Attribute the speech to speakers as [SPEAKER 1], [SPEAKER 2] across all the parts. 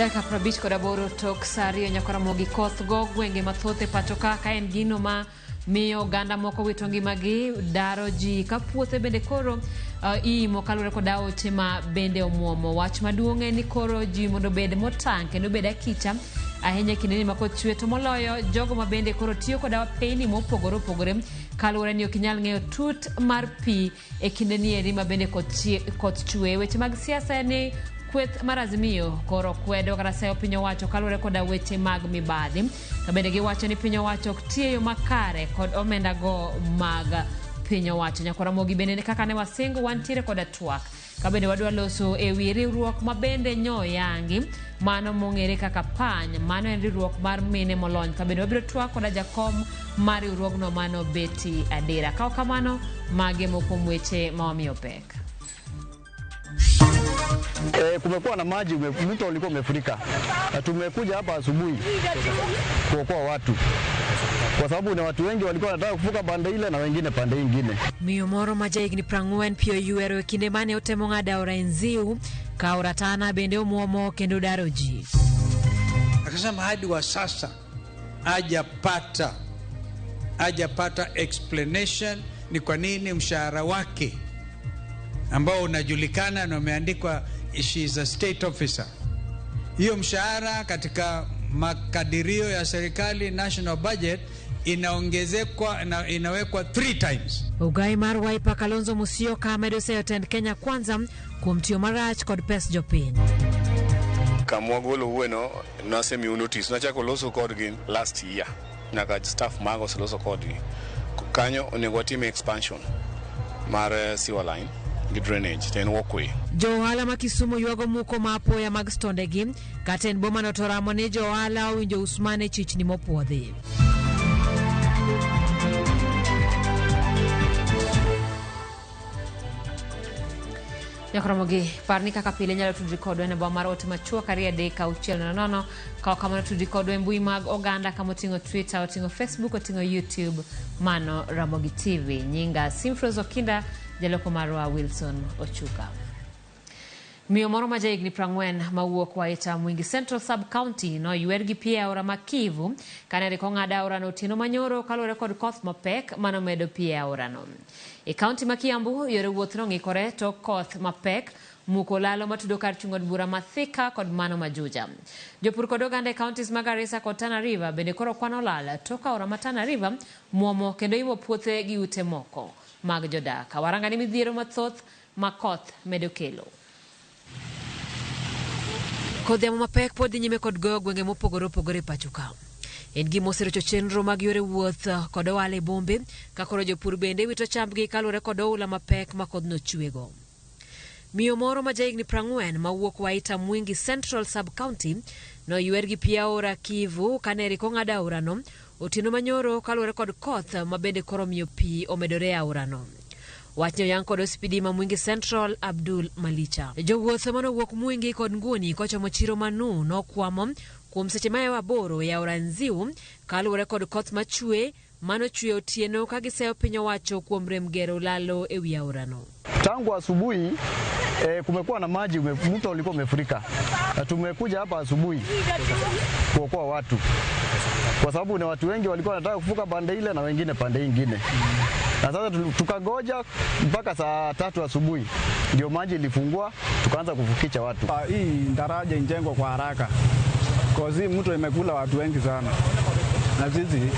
[SPEAKER 1] Daka prabich koda boro tok sari nyakora mogi koth go gwenge mathote patoka ka en gino ma miyo ganda moko wito ngimagi daro ji ka puothe bende koro imo kalure koda oche ma bende omuomo. Wach maduong' en ni koro ji mondo bed motang' kendo bed akicha ahinya kinde ma koth chwe to moloyo jogo ma bende koro tiyo koda peni mopogore opogore kalure ni ok nyal ng'eyo tut mar pi e kinde ni eri ma bende koth chwe. Weche mag siasa ni kweth marazimio koro kwedo kata sayo piny owacho kalure koda weche mag mibadhi ka bende giwacho ni piny owacho ok tiyo makare kod omenda go mag piny owacho. Nyakora mogi bende kaka ne wasingo wantiere koda twak ka bende wadwa loso e wi riwruok ma bende nyoyangi mano mong'ere kaka pany, mano en riwruok mar mine molony ka bende wabiro twak koda jakom mar riwruogno mano Beti Adera. Kao kamano mage moko weche mawamiyo pek.
[SPEAKER 2] Kumekuwa na maji, mto ulikuwa umefurika. Tumekuja hapa asubuhi kuokoa watu. Kwa sababu ni watu wengi walikuwa wanataka kuvuka pande ile na wengine pande nyingine.
[SPEAKER 1] Oimore ma jahigni 40 pio yuero e kinde mane otemo ng'ado aora Nziu ka aora Tana bende omuomo kendo daro ji.
[SPEAKER 3] Akasema hadi wa sasa hajapata explanation ni kwa nini mshahara wake ambao unajulikana na umeandikwa she is a state officer. Hiyo mshahara katika makadirio ya serikali national budget inaongezekwa na inawekwa 3 times.
[SPEAKER 1] Ugai mar Wiper Kalonzo Musyoka medo seyo tend Kenya Kwanza kuom tiyo marach kod pes jopiny.
[SPEAKER 4] Kamwagolo uweno nasemi notice nachako loso kodgi last year. Naka staff mago loso kodgi. Kanyo onego watim expansion mar sewer line. Drainage ten walkway.
[SPEAKER 1] Johala ma Kisumu yuago muko ma apoya mag stondegi katen boma notoramo ne johala winjo Usmane chichni mopuodhi. Nyakoromogi parni kaka pile nyalo tudri kodwa ne bomar ote machua karia deka uchiel nono kao kama tudri kodwa mbui mag oganda kama otingo Twitter, otingo Facebook, otingo YouTube mano Ramogi TV. Nyinga Simfrozo Kinda jaloko marwa Wilson Ochuka. Miyo moro ma jahigni 40 mawuok Waita Mwingi Central Sub County no yuergi pia aora Makivu kanere kong'ada aora no Otieno Manyoro kalure kod koth mapek mano medo pia aora no. E kaunti ma Kiambu yore wuoth no ng'ikore to koth mapek muko lalo matudo kar chung'od bura Mathika kod mano Majuja. Jopur kod oganda e counties mag Garissa kod Tana River bende koro kwano lala toka aora ma Tana River muomo kendo imo puothe gi ute moko mag jodak. Waranga ni midhiero mathoth makoth medo kelo. Kodhiamo mapek pod nyime kod goyo gwenge mopogore opogore pachuka. En gima oserocho chenro mag yore wuoth kod ohala e bombe ka koro jopur bende wito chambgi kalure kod oula mapek ma kodno chwego. Miyo moro ma jahigni 40 mawuok Waita Mwingi Central Sub County no yuergi pia aora Kivu kaneri kong'ada aora no Otieno Manyoro kalure kod koth ma bende koro miyo pi omedore aora no. Wachnyo yang kod ospidi ma Mwingi Central Abdul Malicha. Jowuoth manowuok Mwingi kod Nguni kochomo chiro Manu nokwamo kuom seche ma aboro ya aora Nziu kalure kod koth machwe mano chwe otieno ka giseyo piny owacho kuom rem gero lalo e wi aora no.
[SPEAKER 2] Tangu asubuhi kumekuwa na maji, mto ulikuwa umefurika. Tumekuja hapa asubuhi kuokoa watu. Kwa sababu ni watu wengi walikuwa wanataka kuvuka pande ile na wengine pande nyingine. Na sasa tukagoja mpaka saa 3 asubuhi ndio maji ilifungua tukaanza kufukicha watu.
[SPEAKER 5] Hii daraja injengwa kwa haraka. Kwa sababu mto imekula watu wengi sana. Na sisi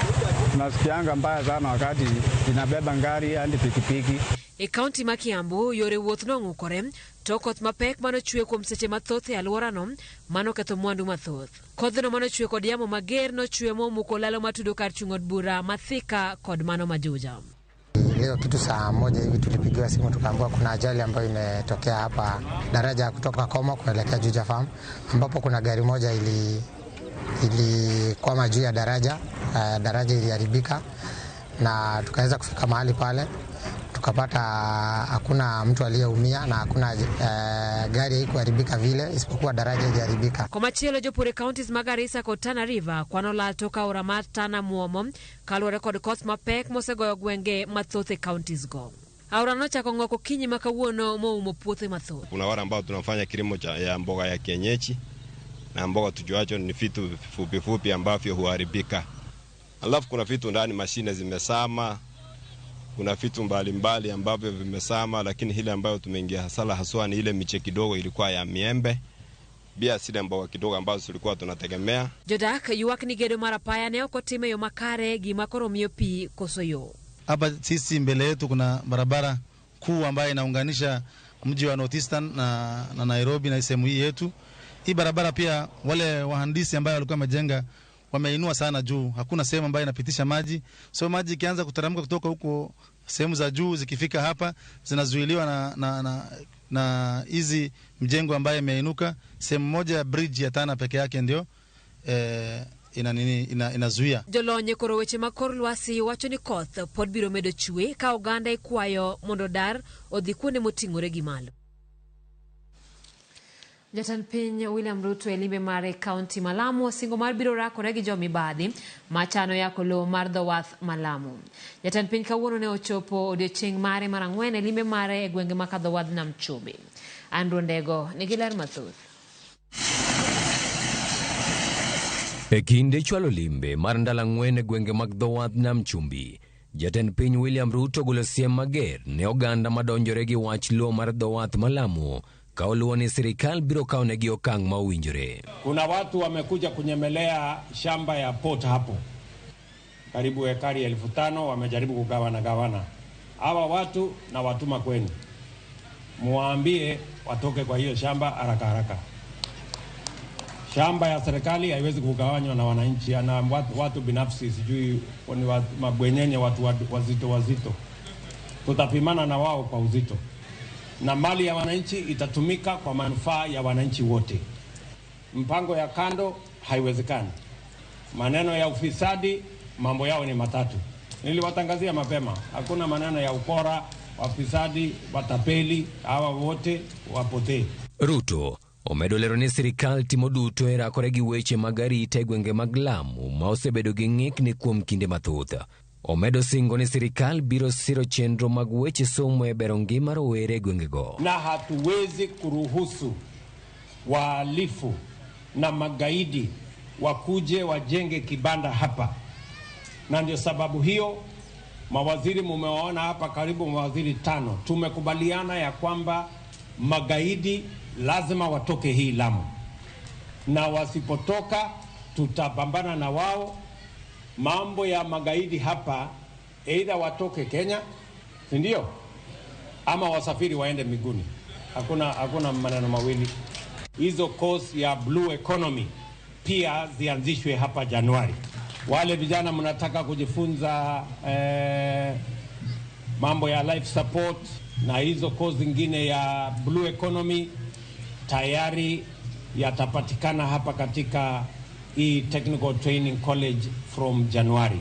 [SPEAKER 5] tunasikianga mbaya sana wakati inabeba ngari hadi pikipiki.
[SPEAKER 1] E kaunti ma Kiambu yore wuoth no ng'ukore to koth mapek mano chwe kuom seche mathoth e alwora no mano ketho mwandu mathoth. Kodhno mano chwe kod yamo mager no chwe momuko lalo matudo kar chung'od bura Mathika kod mano Majuja.
[SPEAKER 6] Leo kitu saa 1 hivi tulipigiwa simu tukaambiwa kuna ajali ambayo imetokea hapa daraja kutoka Komo kuelekea Juja Farm ambapo kuna gari moja ilikwama juu ya daraja iliharibika na tukaweza kufika mahali pale tukapata hakuna mtu aliyeumia na hakuna gari haikuharibika vile isipokuwa daraja iliharibika.
[SPEAKER 1] Kwa machielo jopur e counties mag Garissa kod Tana River kwano lal toka aora mar Tana muomo kalure kod koth mapek mosegoyo gwenge mathoth e counties go. Aora no chako ng'oko kinyi makawuono moumo puothe mathoth.
[SPEAKER 7] Kuna wale ambao tunafanya kilimo ya mboga ya kienyeji na ambao tujuacho ni vitu fupi fupi ambavyo huharibika. Alafu kuna vitu ndani, mashine zimesama, kuna vitu mbalimbali ambavyo vimesama, lakini ile ambayo tumeingia hasara haswa ni ile miche kidogo ilikuwa ya miembe, bia sile mboga kidogo ambazo tulikuwa tunategemea.
[SPEAKER 1] Jodak yuak ni gedo marapaya ne okotime yo makare gima koro miyo pi koso yo.
[SPEAKER 8] Hapa sisi mbele yetu kuna barabara kuu ambayo inaunganisha mji wa North Eastern na Nairobi na sehemu hii yetu. Hii barabara pia wale wahandisi ambao walikuwa wamejenga wameinua sana juu. Hakuna sehemu ambayo inapitisha maji. So maji ikianza kuteremka kutoka huko sehemu za juu zikifika hapa zinazuiliwa na hizi mjengo ambayo imeinuka. Sehemu moja ya bridge ya Tana peke yake ndio inazuia.
[SPEAKER 1] Jolonye koro weche makor lwasi wacho ni koth pod biro medo chwe ka oganda ikwayo mondo dar odhi kuonde moting'ore gi malo. Jatend piny William Ruto e limbe mare kaunti Malamu osingo mar biro rakore gi jomibadhi machano yako lo mar dho wath Malamu. Jatend piny kawuono ne ochopo odiochieng' mare mar 4 e limbe mare e gwenge ma kadho wadh Nam Chumbi. Andrew Ndego nigi ler mathoth.
[SPEAKER 9] E kinde chwalo limbe mar ndalo 4 e gwenge mag dho wadh Nam Chumbi, jatend piny William Ruto golo siem mager ne oganda madonjore gi wach lo mar dho wath Malamu ka oluwo ni serikal biro kaonegi okang' ma owinjore.
[SPEAKER 10] Kuna watu wamekuja kunyemelea shamba ya port hapo, karibu ekari 5,000 wamejaribu kugawana. Hawa watu na watuma kwenu, muambie watoke kwa hiyo shamba haraka. Shamba ya serikali haiwezi kugawanywa na wananchi na watu binafsi, sijui ni mabwenyenye, watu wazito. Tutapimana na wao kwa uzito, na mali ya wananchi itatumika kwa manufaa ya wananchi wote. Mpango ya kando haiwezekani. Maneno ya ufisadi, mambo yao ni matatu. Niliwatangazia mapema, hakuna maneno ya ukora, wafisadi, watapeli, hawa wote wapotee.
[SPEAKER 9] Ruto omedo lero ni serikal timo duto e rakore gi weche mag arita e gwenge mag Lamu ma osebedo gi ng'ikni kuom kinde mathoth. Omedo singo ni serikal biro siro chenro mag weche somo e bero ngima rowere gwengego.
[SPEAKER 10] Na hatuwezi kuruhusu wahalifu na magaidi wakuje wajenge kibanda hapa. Na ndio sababu hiyo mawaziri mumewaona hapa karibu mawaziri 5. Tumekubaliana ya kwamba magaidi lazima watoke hii Lamu, na wasipotoka tutapambana na wao. Mambo ya magaidi hapa, either watoke Kenya, si ndio, ama wasafiri waende miguni. Hakuna maneno mawili. Hizo course ya blue economy pia zianzishwe hapa Januari. Wale vijana mnataka kujifunza mambo ya life support na hizo course zingine ya blue economy tayari yatapatikana hapa katika hii Technical Training College from January.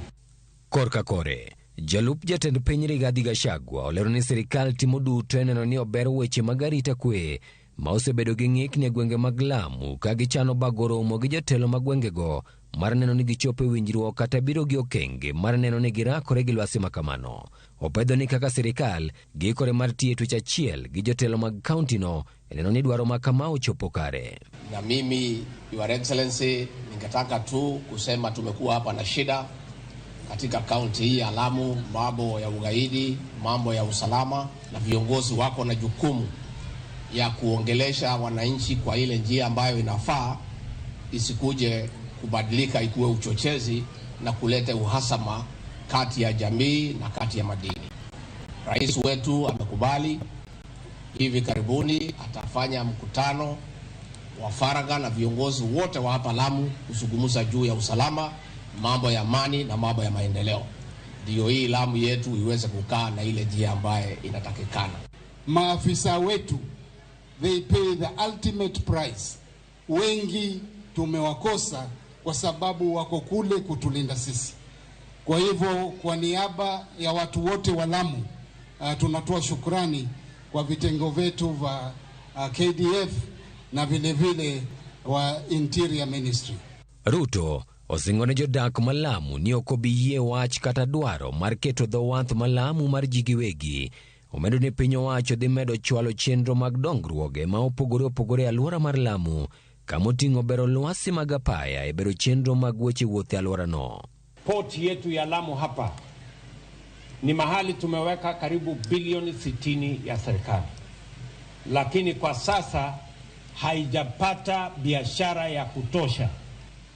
[SPEAKER 9] Korka kore, jalup jatend piny Rigathi Gachagua olero ni serikal timo duto e neno ni ober weche mag arita kwe ma osebedo gi ng'ikni e gwenge mag Lamu ka gichano bago romo gi jotelo mag gwengego mar neno ni gichopo e winjruok kata biro gi okenge mar neno ni girakore gi lwasi makamano. Opedho ni kaka serikal giikore mar tiyo tich achiel gi jotelo mag kauntino e neno ni dwaro makama ochopo kare.
[SPEAKER 11] Na mimi, Your Excellency, ningetaka tu kusema tumekuwa hapa na shida katika kaunti hii ya Lamu, mambo ya ugaidi, mambo ya usalama, na viongozi wako na jukumu ya kuongelesha wananchi kwa ile njia ambayo inafaa, isikuje kubadilika ikuwe uchochezi na kuleta uhasama kati ya jamii na kati ya madini. Rais wetu amekubali hivi karibuni atafanya mkutano wa faragha na viongozi wote wa hapa Lamu kuzungumza juu ya usalama, mambo ya amani na mambo ya maendeleo. Ndio hii Lamu yetu iweze kukaa na ile njia ambaye inatakikana.
[SPEAKER 12] Maafisa wetu, they pay the ultimate price. Wengi tumewakosa kwa sababu wako kule kutulinda sisi. Kwa hivyo kwa niaba ya watu wote wa Lamu tunatoa shukrani kwa vitengo vetu vya KDF na vile wa Interior Ministry.
[SPEAKER 9] Ruto osingone jodak Malamu ni okobiyie wach kata dwaro mar keto dho wath Malamu mar ji giwegi. Omedo ni piny owacho dhi medo chwalo chenro mag dongruoge ma opogore alwora mar Lamu kamoting'o bero lwasi mag apaya e bero chenro mag weche wuoth e alworano.
[SPEAKER 10] Port yetu ya Lamu hapa ni mahali tumeweka karibu bilioni 60 ya serikali, lakini kwa sasa haijapata biashara ya kutosha.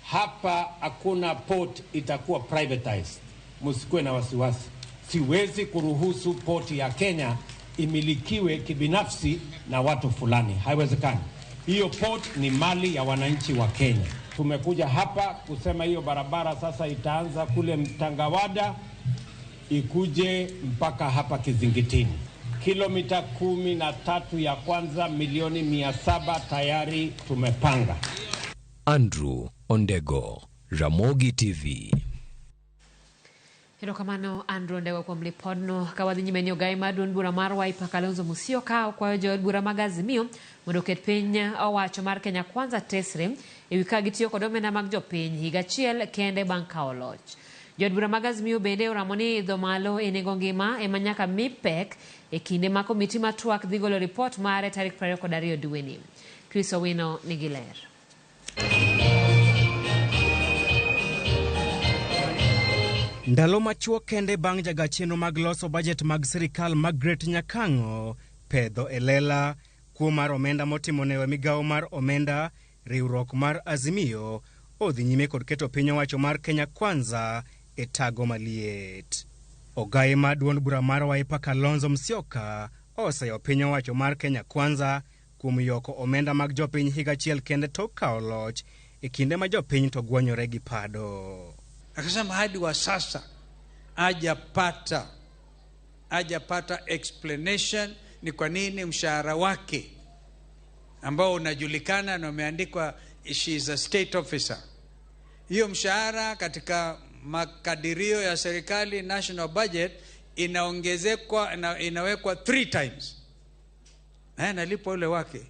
[SPEAKER 10] Hapa hakuna port, itakuwa privatized. Msikuwe na wasiwasi. Siwezi kuruhusu port ya Kenya imilikiwe kibinafsi na watu fulani. Haiwezekani. Hiyo port ni mali ya wananchi wa Kenya. Tumekuja hapa kusema hiyo barabara sasa itaanza kule Mtangawada ikuje mpaka hapa Kizingitini. Kilomita 13 ya kwanza, milioni 700 tayari tumepanga.
[SPEAKER 9] Andrew Ondego, Ramogi TV.
[SPEAKER 1] Erokamano Andrew Ondego kuom lipodno. Kawadhi nyime ni ogai maduong' bura mar Wiper Kalonzo Musyoka okwayo jood bura mag Azimio mondo oket piny owacho mar Kenya Kwanza tesre ewi ka gitiyo kod omenda mag jopiny higa achiel kende bang' kawo loch. Jood bura mag Azimio bende oramo ni idho malo e nengo ngima ema nyaka mi pek e kinde ma komiti ma twak dhi golo ripot mare tarik 22 dwe ni. Chris Owino nigi ler.
[SPEAKER 13] Ndalo machuok kende bang' jagacheno mag loso budget mag sirikal Margaret Nyakang'o pedho elela kuom mar omenda motimo ne migawo mar omenda, riwruok mar Azimio odhi nyime kod keto piny owacho mar Kenya Kwanza e tago maliet. Ogai ma duond bura mar Wiper Kalonzo Musyoka oseyo piny owacho mar Kenya Kwanza kuom yoko omenda mag jopiny higa achiel kende tok kawo loch e kinde ma jopiny to gwonyore gi pado.
[SPEAKER 3] Akasema hadi wa sasa hajapata explanation ni kwa nini mshahara wake ambao unajulikana na umeandikwa she is a state officer. Hiyo mshahara katika makadirio ya serikali national budget inaongezekwa inawekwa 3 times. Na analipo ule wake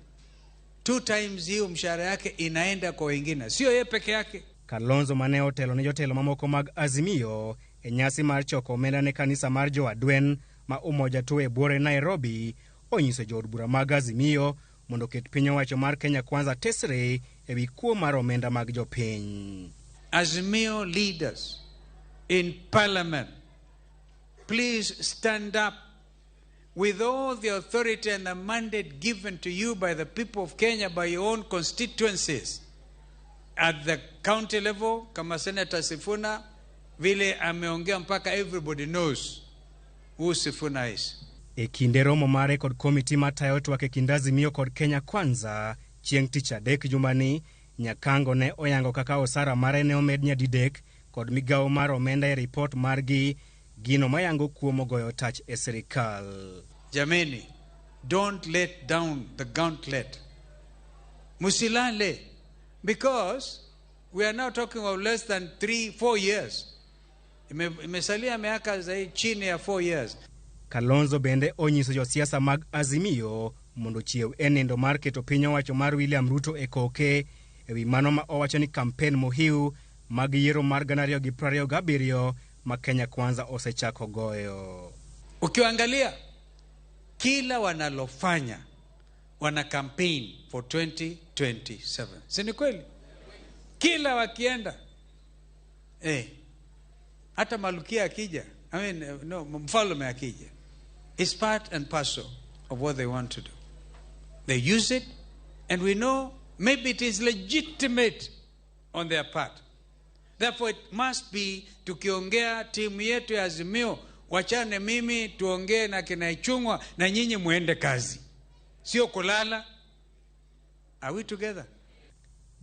[SPEAKER 3] 2 times hiyo mshahara yake inaenda kwa wengine. Sio yeye peke yake.
[SPEAKER 13] Kalonzo mane otelo ne jotelo mamoko mag Azimio e nyasi mar choko omenda ne kanisa mar Joadwen ma Umoja to e buore Nairobi onyiso jood bura mag Azimio mondo ket piny owacho mar Kenya Kwanza tesre ewi kuo mar omenda mag jopiny.
[SPEAKER 3] Azimio leaders in parliament, please stand up with all the authority and the mandate given to you by the people of Kenya, by your own constituencies. At the county level, kama Senator Sifuna, vile ameongea mpaka everybody knows who Sifuna is.
[SPEAKER 13] E kinde romo mare kod komiti matayo twak e kind Azimio kod Kenya Kwanza, chieng' tich adek jumani, Nyakango ne oyango kaka osara mare ne omed nyadidek kod migawo mar omenda e report margi, gino mayango kuom goyo tach e sirikal.
[SPEAKER 3] Jameni, don't let down the gauntlet. Musilale. Because we are now talking of less than 3-4 years. Imesalia miaka zaidi chini ya 4 years.
[SPEAKER 13] Kalonzo bende onyiso josiasa mag Azimio mondo chiew enendo mar keto piny owacho mar William Ruto e koke ewi mano ma owacho ni kampen mohiu mag yiero mar 2027 ma Kenya Kwanza osechako goyo.
[SPEAKER 3] Ukiangalia kila wanalofanya wana campaign for 2027. Si ni kweli? Kila wakienda hata Malukia akija, mfalme akija, it's part and parcel of what they want to do. They use it, and we know maybe it is legitimate on their part. Therefore it must be, tukiongea timu yetu ya Azimio, wachane mimi tuongee na kina Ichung'wa na nyinyi muende kazi. Sio kulala. Are we together?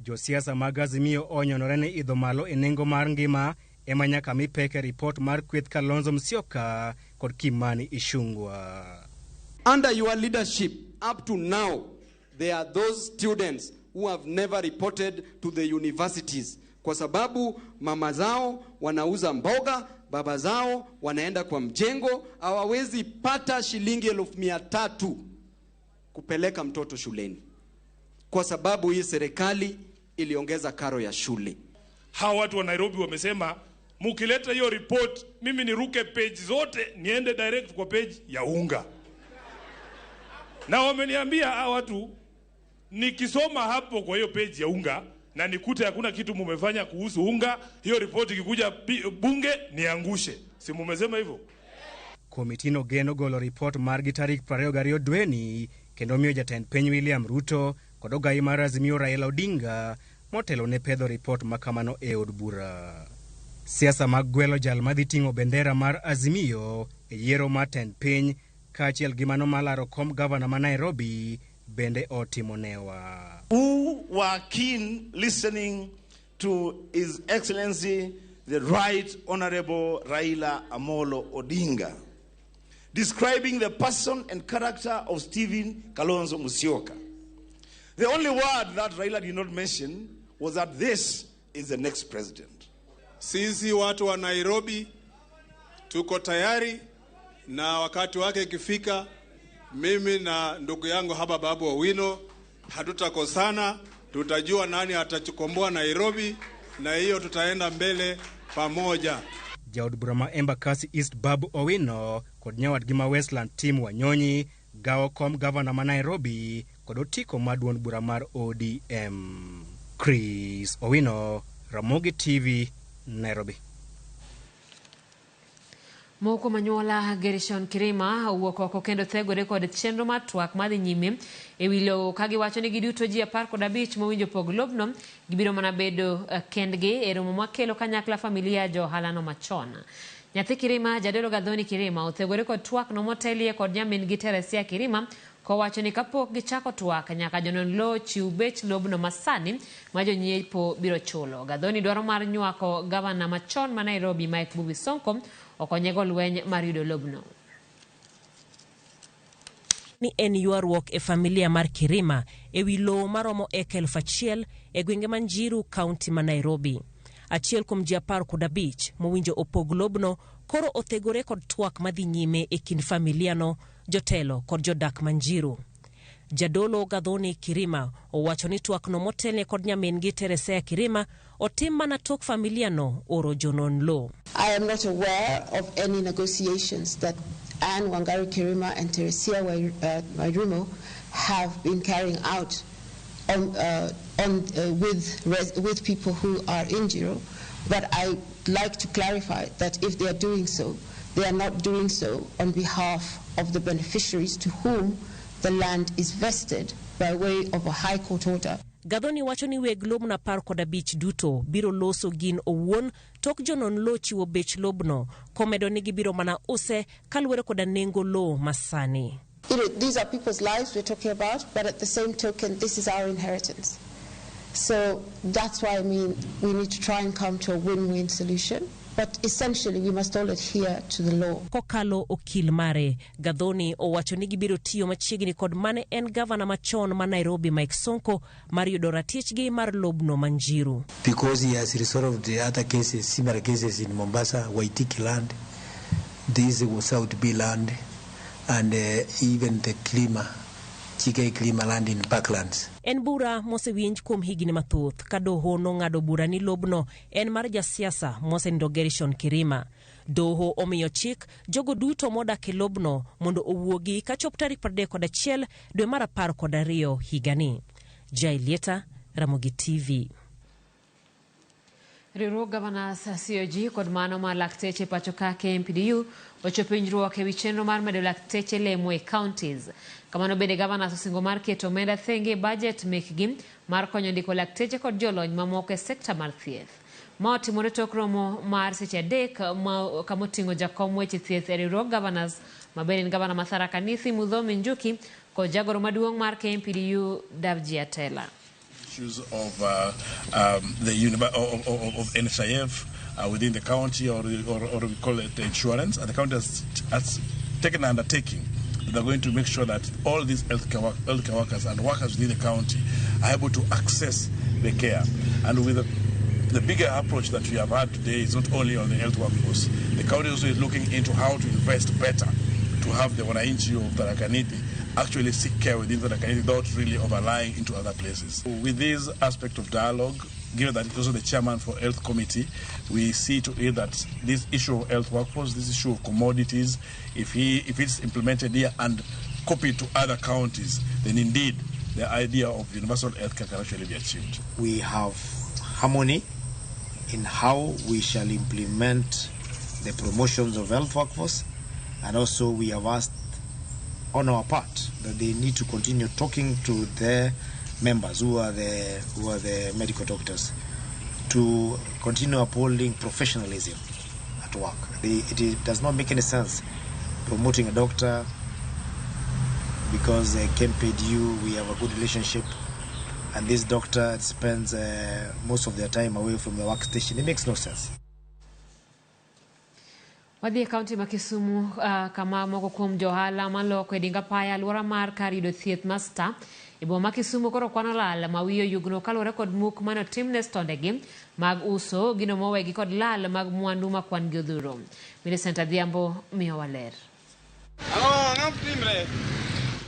[SPEAKER 13] Josiasa mag Azimio onyonore ne idho malo e nengo mar ngima ema nyaka mi peke report mar kweth Kalonzo Musyoka kod Kimani Ichung'wa.
[SPEAKER 14] Under your leadership, up to now, there are those students who have never reported to the universities kwa sababu mama zao wanauza mboga, baba zao wanaenda kwa mjengo, hawawezi pata shilingi 1,300 kupeleka mtoto shuleni. Kwa sababu hii serikali iliongeza karo ya shule.
[SPEAKER 15] Hawa watu wa Nairobi wamesema mukileta hiyo report mimi niruke page zote niende direct kwa page ya unga. Na wameniambia hawa watu nikisoma hapo kwa hiyo page ya unga na nikute hakuna kitu mumefanya kuhusu unga, hiyo ripoti ikikuja bunge niangushe. Si mumesema hivyo?
[SPEAKER 13] Komitino geno golo report margi tarik 22 dweni kendo miyo jatend piny William Ruto kod ogai mar Azimio Raila Odinga motelo ne pedho report makamano e od bura. Siasa mag gwelo jal madhi ting'o bendera mar Azimio e yiero mar tend piny kaachiel gi mano malaro kom gavana ma Nairobi bende otimonewa.
[SPEAKER 16] Who were keen listening to His Excellency the Right Honorable Raila Amolo Odinga, describing the person and character of Stephen Kalonzo Musyoka. The only word that Raila did not mention was that this is the next president.
[SPEAKER 17] Sisi watu wa Nairobi tuko tayari, na wakati wake ikifika, mimi na ndugu yangu hapa Babu Owino hatutakosana, tutajua nani atachukomboa Nairobi, na hiyo tutaenda mbele pamoja.
[SPEAKER 13] Jaod Burama Embakasi East Babu Owino kod nyawad gima Westland Team Wanyonyi gawo kom governor ma Nairobi kod otiko maduon bura mar ODM. Chris Owino, Ramogi TV, Nairobi.
[SPEAKER 1] Moko manyola Gershon Kirima wuok oko kendo thegore kod chenro mar twak madhi nyime e wilo kagi wacho ni giduto ji 15 mowinjo pog lobno gibiro mana bedo kendgi e romo makelo kanyakla familia jo halano machon. Nyathi Kirima jadolo Gadhoni Kirima othegore kod twak no motelie kod nyamin gi Teresia Kirima kowacho ni kapok gichako twak nyaka jonon lo chiw bech lobno masani ma jonyiepo biro chulo. Gadhoni dwaro mar nywako gavana machon ma Nairobi Mike Mbuvi Sonko okonyego lweny mar yudo lobno.
[SPEAKER 18] Ni en ywaruok e familia mar Kirima e wi lowo maromo eka 1,000 e gwenge Manjiru kaunti ma Nairobi. Achiel kuom ji 15 mowinjo opog lobno koro othegore kod twak madhi nyime e kind familiano, jotelo kod jodak Manjiru. Jadolo Gadhoni Kirima owacho ni twak no motelne kod nyamin gi Teresia Kirima otim mana tok familiano oro jonon lo.
[SPEAKER 19] I am not aware of any negotiations that Anne Wangari Kirima and Teresia Wairimu have been carrying out with people who are in Jiro, but I like to clarify that if they are doing so, they are not doing so on behalf of the beneficiaries to whom the land is vested by way of a high court order.
[SPEAKER 18] Gadhoni wacho ni weg lobno 15 duto biro loso gin owuon tok jonon lo chiwo bech lobno komedo ni gibiro mana use kaluwore koda nengo lo masani.
[SPEAKER 19] These are people's lives we're talking about, but at the same token, this is our inheritance. So that's why I mean we need to try and come to a win-win solution. But essentially, we must all adhere to the law.
[SPEAKER 18] Kokalo okil mare, Gadhoni owacho ni gibiro tiyo machiegni kod mane en gavana machon ma Nairobi Mike Sonko mar yudo ratichgi mar lobno Manjiru.
[SPEAKER 20] Because he has resolved the other cases, similar cases in Mombasa, Waitiki land, this was South B land, and even the Chike Klima land in Parklands.
[SPEAKER 18] En bura mosewinj kuom higni mathoth ka doho nong'ado bura ni lobno en mar jasiasa mosenindo Gershon Kirima. Doho omiyo chik jogo duto modak e lobno mondo owuogi kachop tarik 31 dwe mar 12 higani. Jailieta, Ramogi TV.
[SPEAKER 1] Riwruog Gavanas COG kod mano mar lakteche pacho ka KMPDU ochopo winjruok ewi chenro mar medo lakteche lemo e counties. Kamano bende Gavanas osingo mar keto omenda thenge budget mekgi mar konyo ndiko lakteche kod jolony mamoko e sekta mar thieth. Ma otimore tok romo mar seche 3 kamoting'o jakom weche thieth e riwruog Gavanas mabende en Gavana ma Tharaka Nithi Mudhomi Njuki kod jagoro maduong' mar KMPDU Davji Atela.
[SPEAKER 21] Issues of NHIF within the county, or we call it insurance, and the county has taken an undertaking. They're going to make sure that all these healthcare workers and workers within the county are able to access the care. And with the bigger approach that we have had today is not only on the health workforce. The county also is looking into how to invest better to have the wananchi of Tharaka Nithi actually seek care within Tharaka Nithi without really overlying into other places. With this aspect of dialogue, given that he's also the chairman for Health Committee, we see to it that this issue of health workforce, this issue of commodities, if it's implemented here and copied to other counties, then indeed the idea of universal healthcare can actually be achieved.
[SPEAKER 4] We have harmony in how we shall implement the promotions of health workforce, and also we have asked on our part that they need to continue talking to their members who are the medical doctors to continue upholding professionalism at work. It does not make any sense promoting a doctor because they can pay you, we have a good relationship, and this doctor spends most of their time away from the workstation. It makes no sense.
[SPEAKER 1] Wadhi kaunti ma Kisumu kama moko kuom johala maloko edinga paya alwora mar kar yudo thieth Master ibo ma Kisumu koro kwano lal ma wiyo yugno kalore kod muk mano timne stondegi mag uso gino mowegi kod lal mag mwandu ma kwan gi odhuro. Millicent Adhiambo miyo waler.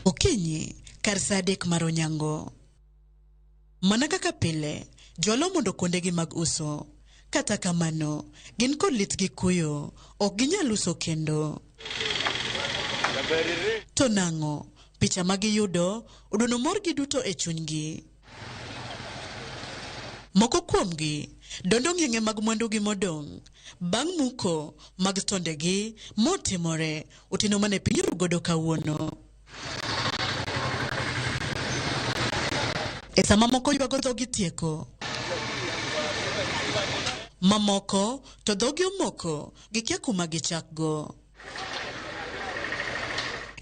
[SPEAKER 22] Okinyi kar saa 3 mar onyango. Mana kaka pile, jolo mondo kondegi mag uso. Kata kamano, gin kod lit gi kuyo, ok ginyal uso kendo. To nango, picha magiyudo, udono morgi duto e chunygi. Moko kuomgi, dondo ng'enge mag mwandugi modong', bang' muko mag stondegi motimore, utino mane piny rugodo kawuono. E sama moko ywago dhogi tieko, mamoko to dhogi omoko gikia kuma gichakgo.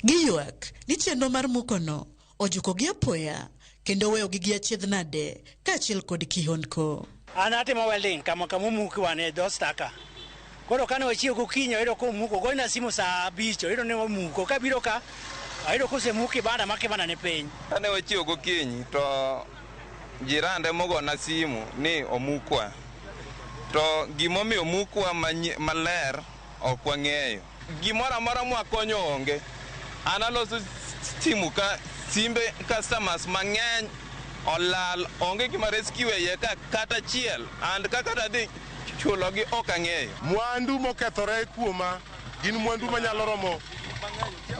[SPEAKER 22] Giywak ni chenro mar mukono ojuko gi apoya kendo weyo gi achiedh nade kaachiel kod kihondko.
[SPEAKER 23] An atimo welding kama muki wane dostaka. Koro kane wachieo gokinyo iro ko muko goina simu saa 5 iro ne muko kabiro ka iro kose muki banda makibana ne piny.
[SPEAKER 24] Kane wachieo gokinyi to jirande mogo na simu ni omukwa. To gimomiyo omukwa maler ok wang'eyo. Gimoro amora mwakonyo onge. An aloso simu ka simbe customers mang'eny olal onge gima rescue ye kata chiel and kaka tadhi chulogi ok ang'eyo.
[SPEAKER 25] Mwandu mokethore kuoma gin mwandu manyalo romo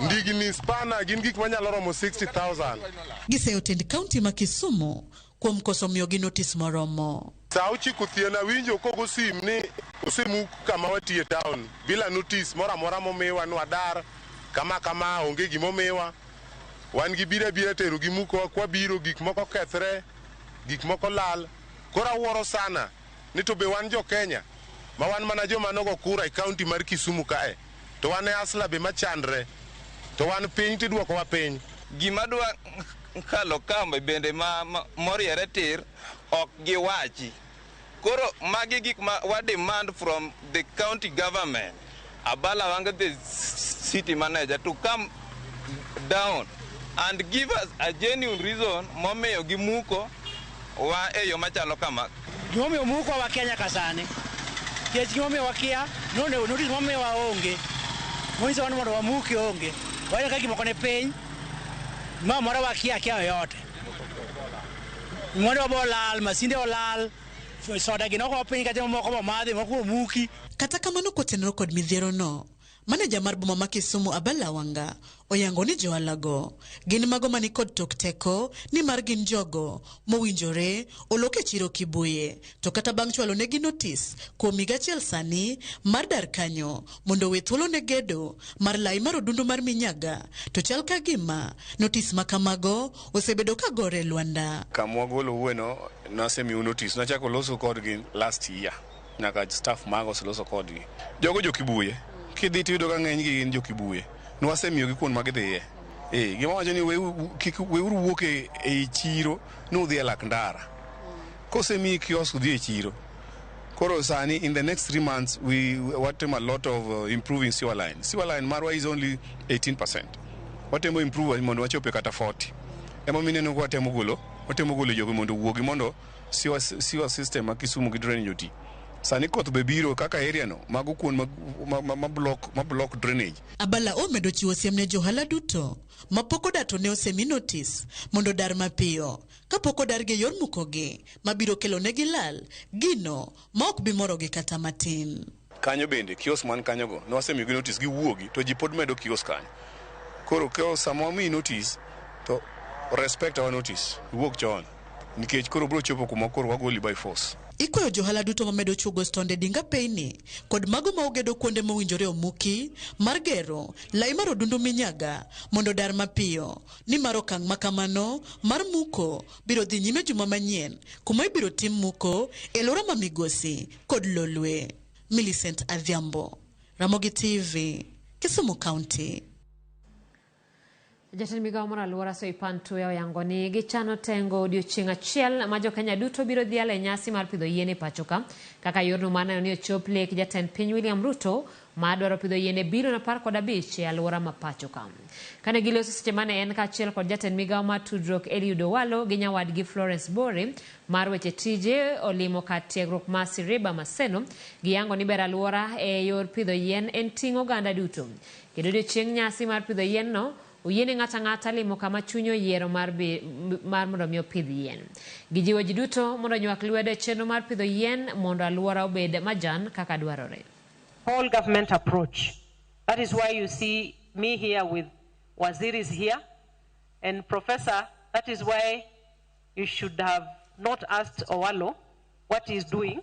[SPEAKER 25] ndigni spana gin gik manyalo romo 60,000.
[SPEAKER 22] Giseyo tend kaunti ma Kisumu kuom koso miyogi notice moromo.
[SPEAKER 25] Saa uchiko thiena winjo kogo sim ni osemuk kama watie town bila notice mora mora momiwa nwadar kama onge gimomiwa wan gi bira tero gimuko kwa biro gik moko kethre gik moko lal kora wuoro sana ni to be wan jo Kenya ma wan mana joma nogo kura e kaunti mar Kisumu kae to wan e asla be machandre to wan piny tidwoko wa piny.
[SPEAKER 24] Gima dwa kalo kama bende moriere tir ok giwachi. Koro magi gik ma wa demand from the county government abala wanga the city manager to come down and give us a genuine reason momiyo gimuko wa eyo machalo kama.
[SPEAKER 23] Gimomiyo muko wa Kenya kasani. Kech gimomiyo wakia notice momiyo waonge. Mwizo wanu mondo wamuki onge. Wale kaki mokone piny. Mora wakia kia yote. Mwendo wabolal, masinde olal. Soda ginoko piny kata moko madhi moko muki.
[SPEAKER 22] Kata kamano kotenero kod midhiero no, maneja mar boma ma Kisumu Abala Wanga oyango ni joalago gin mago mani kod tok teko ni mar gin jogo mowinjore oloke chiro Kibuye to kata bang' chwalo negi notice kuom higa achiel sani mar dar kanyo mondo we thuolo ne gedo mar lai mar odundu mar minyaga to chal ka gima notice makamago osebedo ka gore Luanda.
[SPEAKER 26] Kamwagolo wueno nasemiu notice nachako loso kodgi last year nyaka staff mago loso kodgi jogo jo Kibuye kidhi tiyudo ka ng'eny gi gin jo Kibuye nwasemiyo gi kuon magidhiye gima wacho ni weuru wuok e chiro nudhi e lak ndara kosemiyi kiosk dhi e chiro koro sani in the next 3 months we watemo a lot of improving sewer line marwa is only 18%. Watemo improve mondo wachope kata 40. Emo mineno ko watemo golo jogo mondo wuogi mondo sewer system ma Kisumu gi drainage oti. Sani koth be biro kaka area no mago kuon ma block drainage.
[SPEAKER 22] Abala omedo chiwo siem ne johala duto mapoko dato ne osemi notice mondo dar mapiyo kapoko dar ge yor mukogi mabiro kelo negi lal gino ma ok bi morogi kata matin.
[SPEAKER 26] Kanyo bende kiosk man kanyogo ne wasemiyo gi notice gi wuogi to ji pod medo kiosk kanyo. Koro samo mi notice to respect our notice. Work John. Nikech koro bro chopo kuma koro wagoli by force.
[SPEAKER 22] Ikwayo johala duto mamedo chugo stonde dinga peyni kod mago ma ogedo kuonde mowinjore omuki mar gero lai mar odundu minyaga mondo dar mapiyo ni mar okang' makamano mar muko biro dhi nyime juma manyien kuma ibiro tim muko e lora ma Migosi kod Lolwe. Millicent Adhiambo, Ramogi TV, Kisumu County.
[SPEAKER 1] Jatend migao mar alwora Soipantu ya oyangoni gichano tengo odiochieng' achiel ma Jo-Kenya duto biro dhialo e nyasi mar pidho yien e pachoka kaka yorno maneno ni ochop lek jatend piny William Ruto ma dwaro pidho yien e bilion 15 e alwora ma pachoka. Kane giloso seche mane en kaachiel kod jatend migao mar tudruok Eliud Owalo gi nyawadgi Florence Bore mar weche tije olimo kar tiegruok ma Siriba Maseno giyango ni ber alwora e yor pidho yien en ting' oganda duto. Kendo odiochieng' nyasi mar pidho yien no uyiene ng'ata ng'ata limo kama chunyo yiero mar mondo mi opidh yien. Gijiwo ji duto mondo nywak lwedo e chenro mar pidho yien mondo alwora obed majan kaka dwarore.
[SPEAKER 2] Whole government approach. That is why you see me here with Waziris here and Professor. That is why you should have not asked Owalo what he is doing,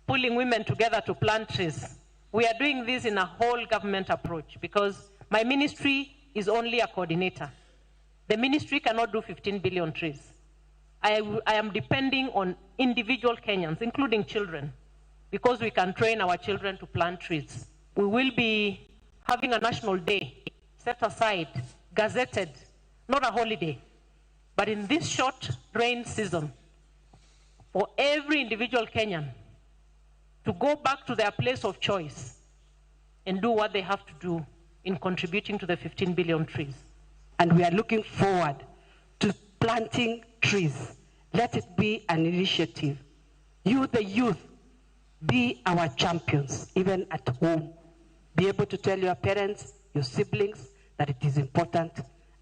[SPEAKER 2] pulling women together to plant trees. We are doing this in a whole government approach because my ministry is only a coordinator. The ministry cannot do 15 billion trees. I am depending on individual Kenyans, including children, because we can train our children to plant trees. We will be having a national day set aside, gazetted, not a holiday, but in this short rain season, for every individual Kenyan to go back to their place of choice and do what they have to do in contributing to the 15 billion trees.
[SPEAKER 5] And we are looking forward to planting trees. Let it be an initiative. You, the youth, be our champions, even at home. Be able to tell your parents, your siblings, that it is important,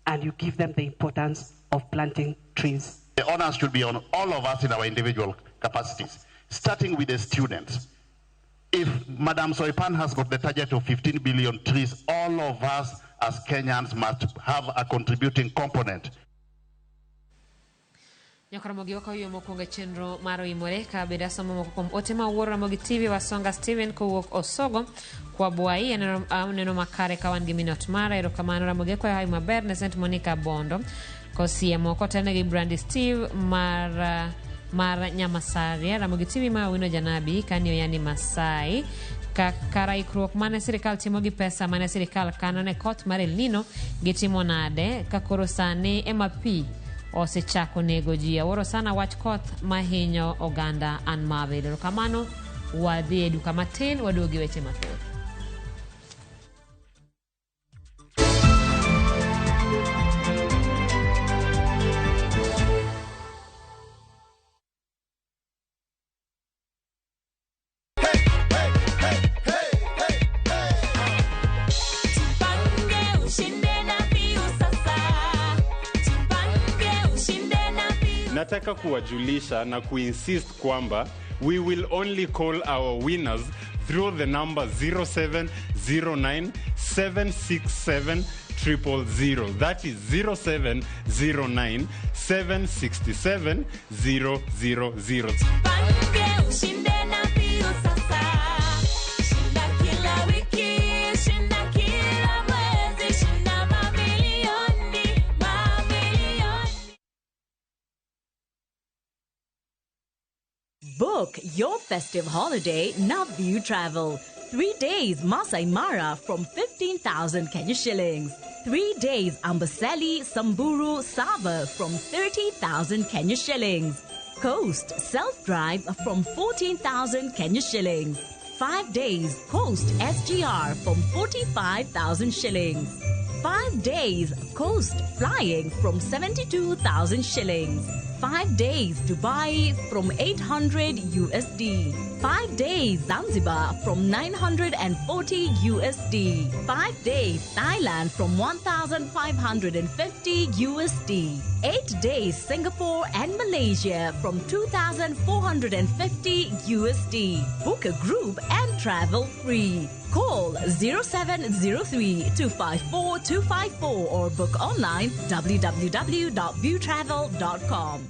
[SPEAKER 5] and you give them the importance of planting trees.
[SPEAKER 6] The onus should be on all of us in our individual capacities, starting with the students. If Madam Soipan has got the target of 15 billion trees, all of us as Kenyans must have a contributing component.
[SPEAKER 1] Ramogi wako hiyo mokwongo chenro mar Oimore ka beda somo moko kuom ote ma wuoro Ramogi TV Wasonga Steven kowuok Osogo kwa Buai neno makare ka wan gi minot mara erokamano Ramogi kwa hai maber ne St Monica Bondo kosie moko tene gi Brandy Steve mar Nyamasaria Ramogi TV ma wino janabi kanyo yani Masai kakara ikruok mane sirikal timo gi pesa mane sirikal kano ne kot mar El Nino gitimo nade kakoro sani MP osechako nego ji aworo sana wach koth mahinyo oganda an mabelo kamano wadhi e duka matin waduogi weche mathoth.
[SPEAKER 7] Nataka kuwajulisha na kuinsist kwamba we will only call our winners through the number 0709-767-000. That is 0709-767-000.
[SPEAKER 8] Book your festive holiday Navview Travel. 3 days Masai Mara from 15,000 Kenya shillings. 3 days Amboseli, Samburu, Saba from 30,000 Kenya shillings. Coast Self-Drive from 14,000 Kenya shillings. 5 days Coast SGR from 45,000 shillings. 5 days Coast Flying from 72,000 shillings. 5 days Dubai from 800 USD. 5 days Zanzibar from 940 USD. 5 days Thailand from 1,550 USD. 8 days Singapore and Malaysia from 2,450 USD. Book a group and travel free. Call 0703-254-254 or book online www.viewtravel.com.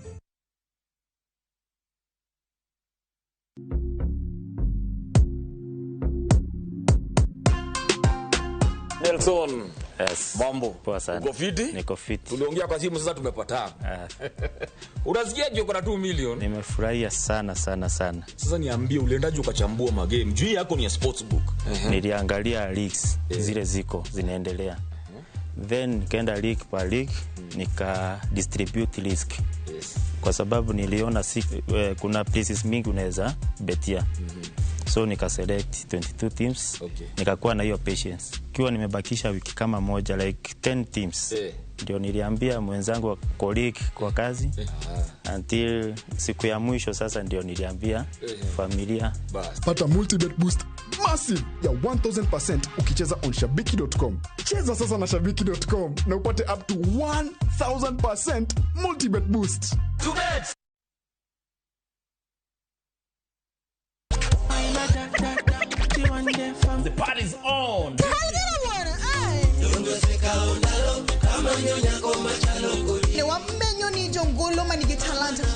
[SPEAKER 3] Nelson.
[SPEAKER 9] Yes.
[SPEAKER 3] Mambo.
[SPEAKER 9] Poa sana.
[SPEAKER 3] Uko fiti?
[SPEAKER 9] Niko fiti.
[SPEAKER 3] Tuliongea kwa simu sasa tumepatana. Unasikiaje uko na 2 million?
[SPEAKER 9] Nimefurahia sana.
[SPEAKER 3] Sasa niambie uliendaje ukachambua magame? Juu yako ni ya sportsbook.
[SPEAKER 9] Niliangalia leagues zile ziko zinaendelea. Then nikaenda league per league nika distribute risk. Kwa sababu niliona kuna places mingi unaweza betia. So nika select 22 teams. Nikakuwa na hiyo patience. Kiwa nimebakisha wiki kama moja like 10 teams. Ndio niliambia mwenzangu wa colleague kwa kazi. Until siku ya mwisho sasa ndio niliambia familia.
[SPEAKER 10] Pata multi-bet boost massive ya 1000% ukicheza on shabiki.com. Cheza sasa na shabiki.com na upate up to 1000% multi-bet boost.
[SPEAKER 3] To bet. The party's on.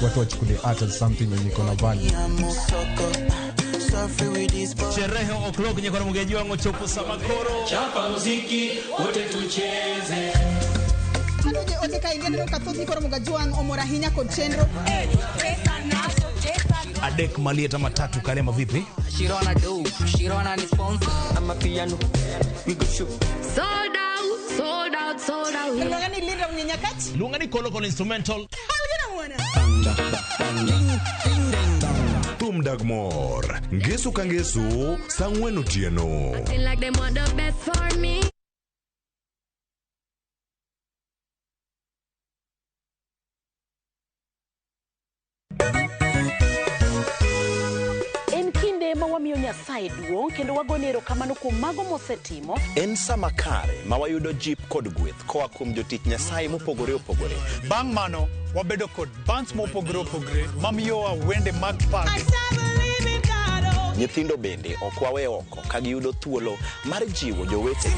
[SPEAKER 10] Watu wachukulie art as something when you gonna value.
[SPEAKER 3] Sherehe o'clock nye kwa mgeji wangu chopo samakoro. Chapa muziki, wote tucheze.
[SPEAKER 11] Kanoje ote kaingene katoti kwa mgeji wangu omorahinya kochenro.
[SPEAKER 3] Adek Malieta matatu Karema vipi?
[SPEAKER 12] Shirona do, Shirona ni sponsor. I'm a piano. We go shoot. Sold out.
[SPEAKER 11] Lungani linda mnyakati?
[SPEAKER 3] Lungani koloko instrumental.
[SPEAKER 14] Tumdagmor. Ngesu kangesu, sangwenu tieno.
[SPEAKER 12] I feel like them want the best for me.
[SPEAKER 27] Mawamiyo Nyasaye duong' kendo wagonero kamano kuom mago mosetimo.
[SPEAKER 28] En sama kare ma wayudo jip kod gweth koa kuom jotich Nyasaye mopogore opogore.
[SPEAKER 29] Bang' mano wabedo kod bands mopogore opogore mamiyowa wende mag pak.
[SPEAKER 28] Nyithindo bende ok wawe oko ka giyudo thuolo mar jiwo jowetegi.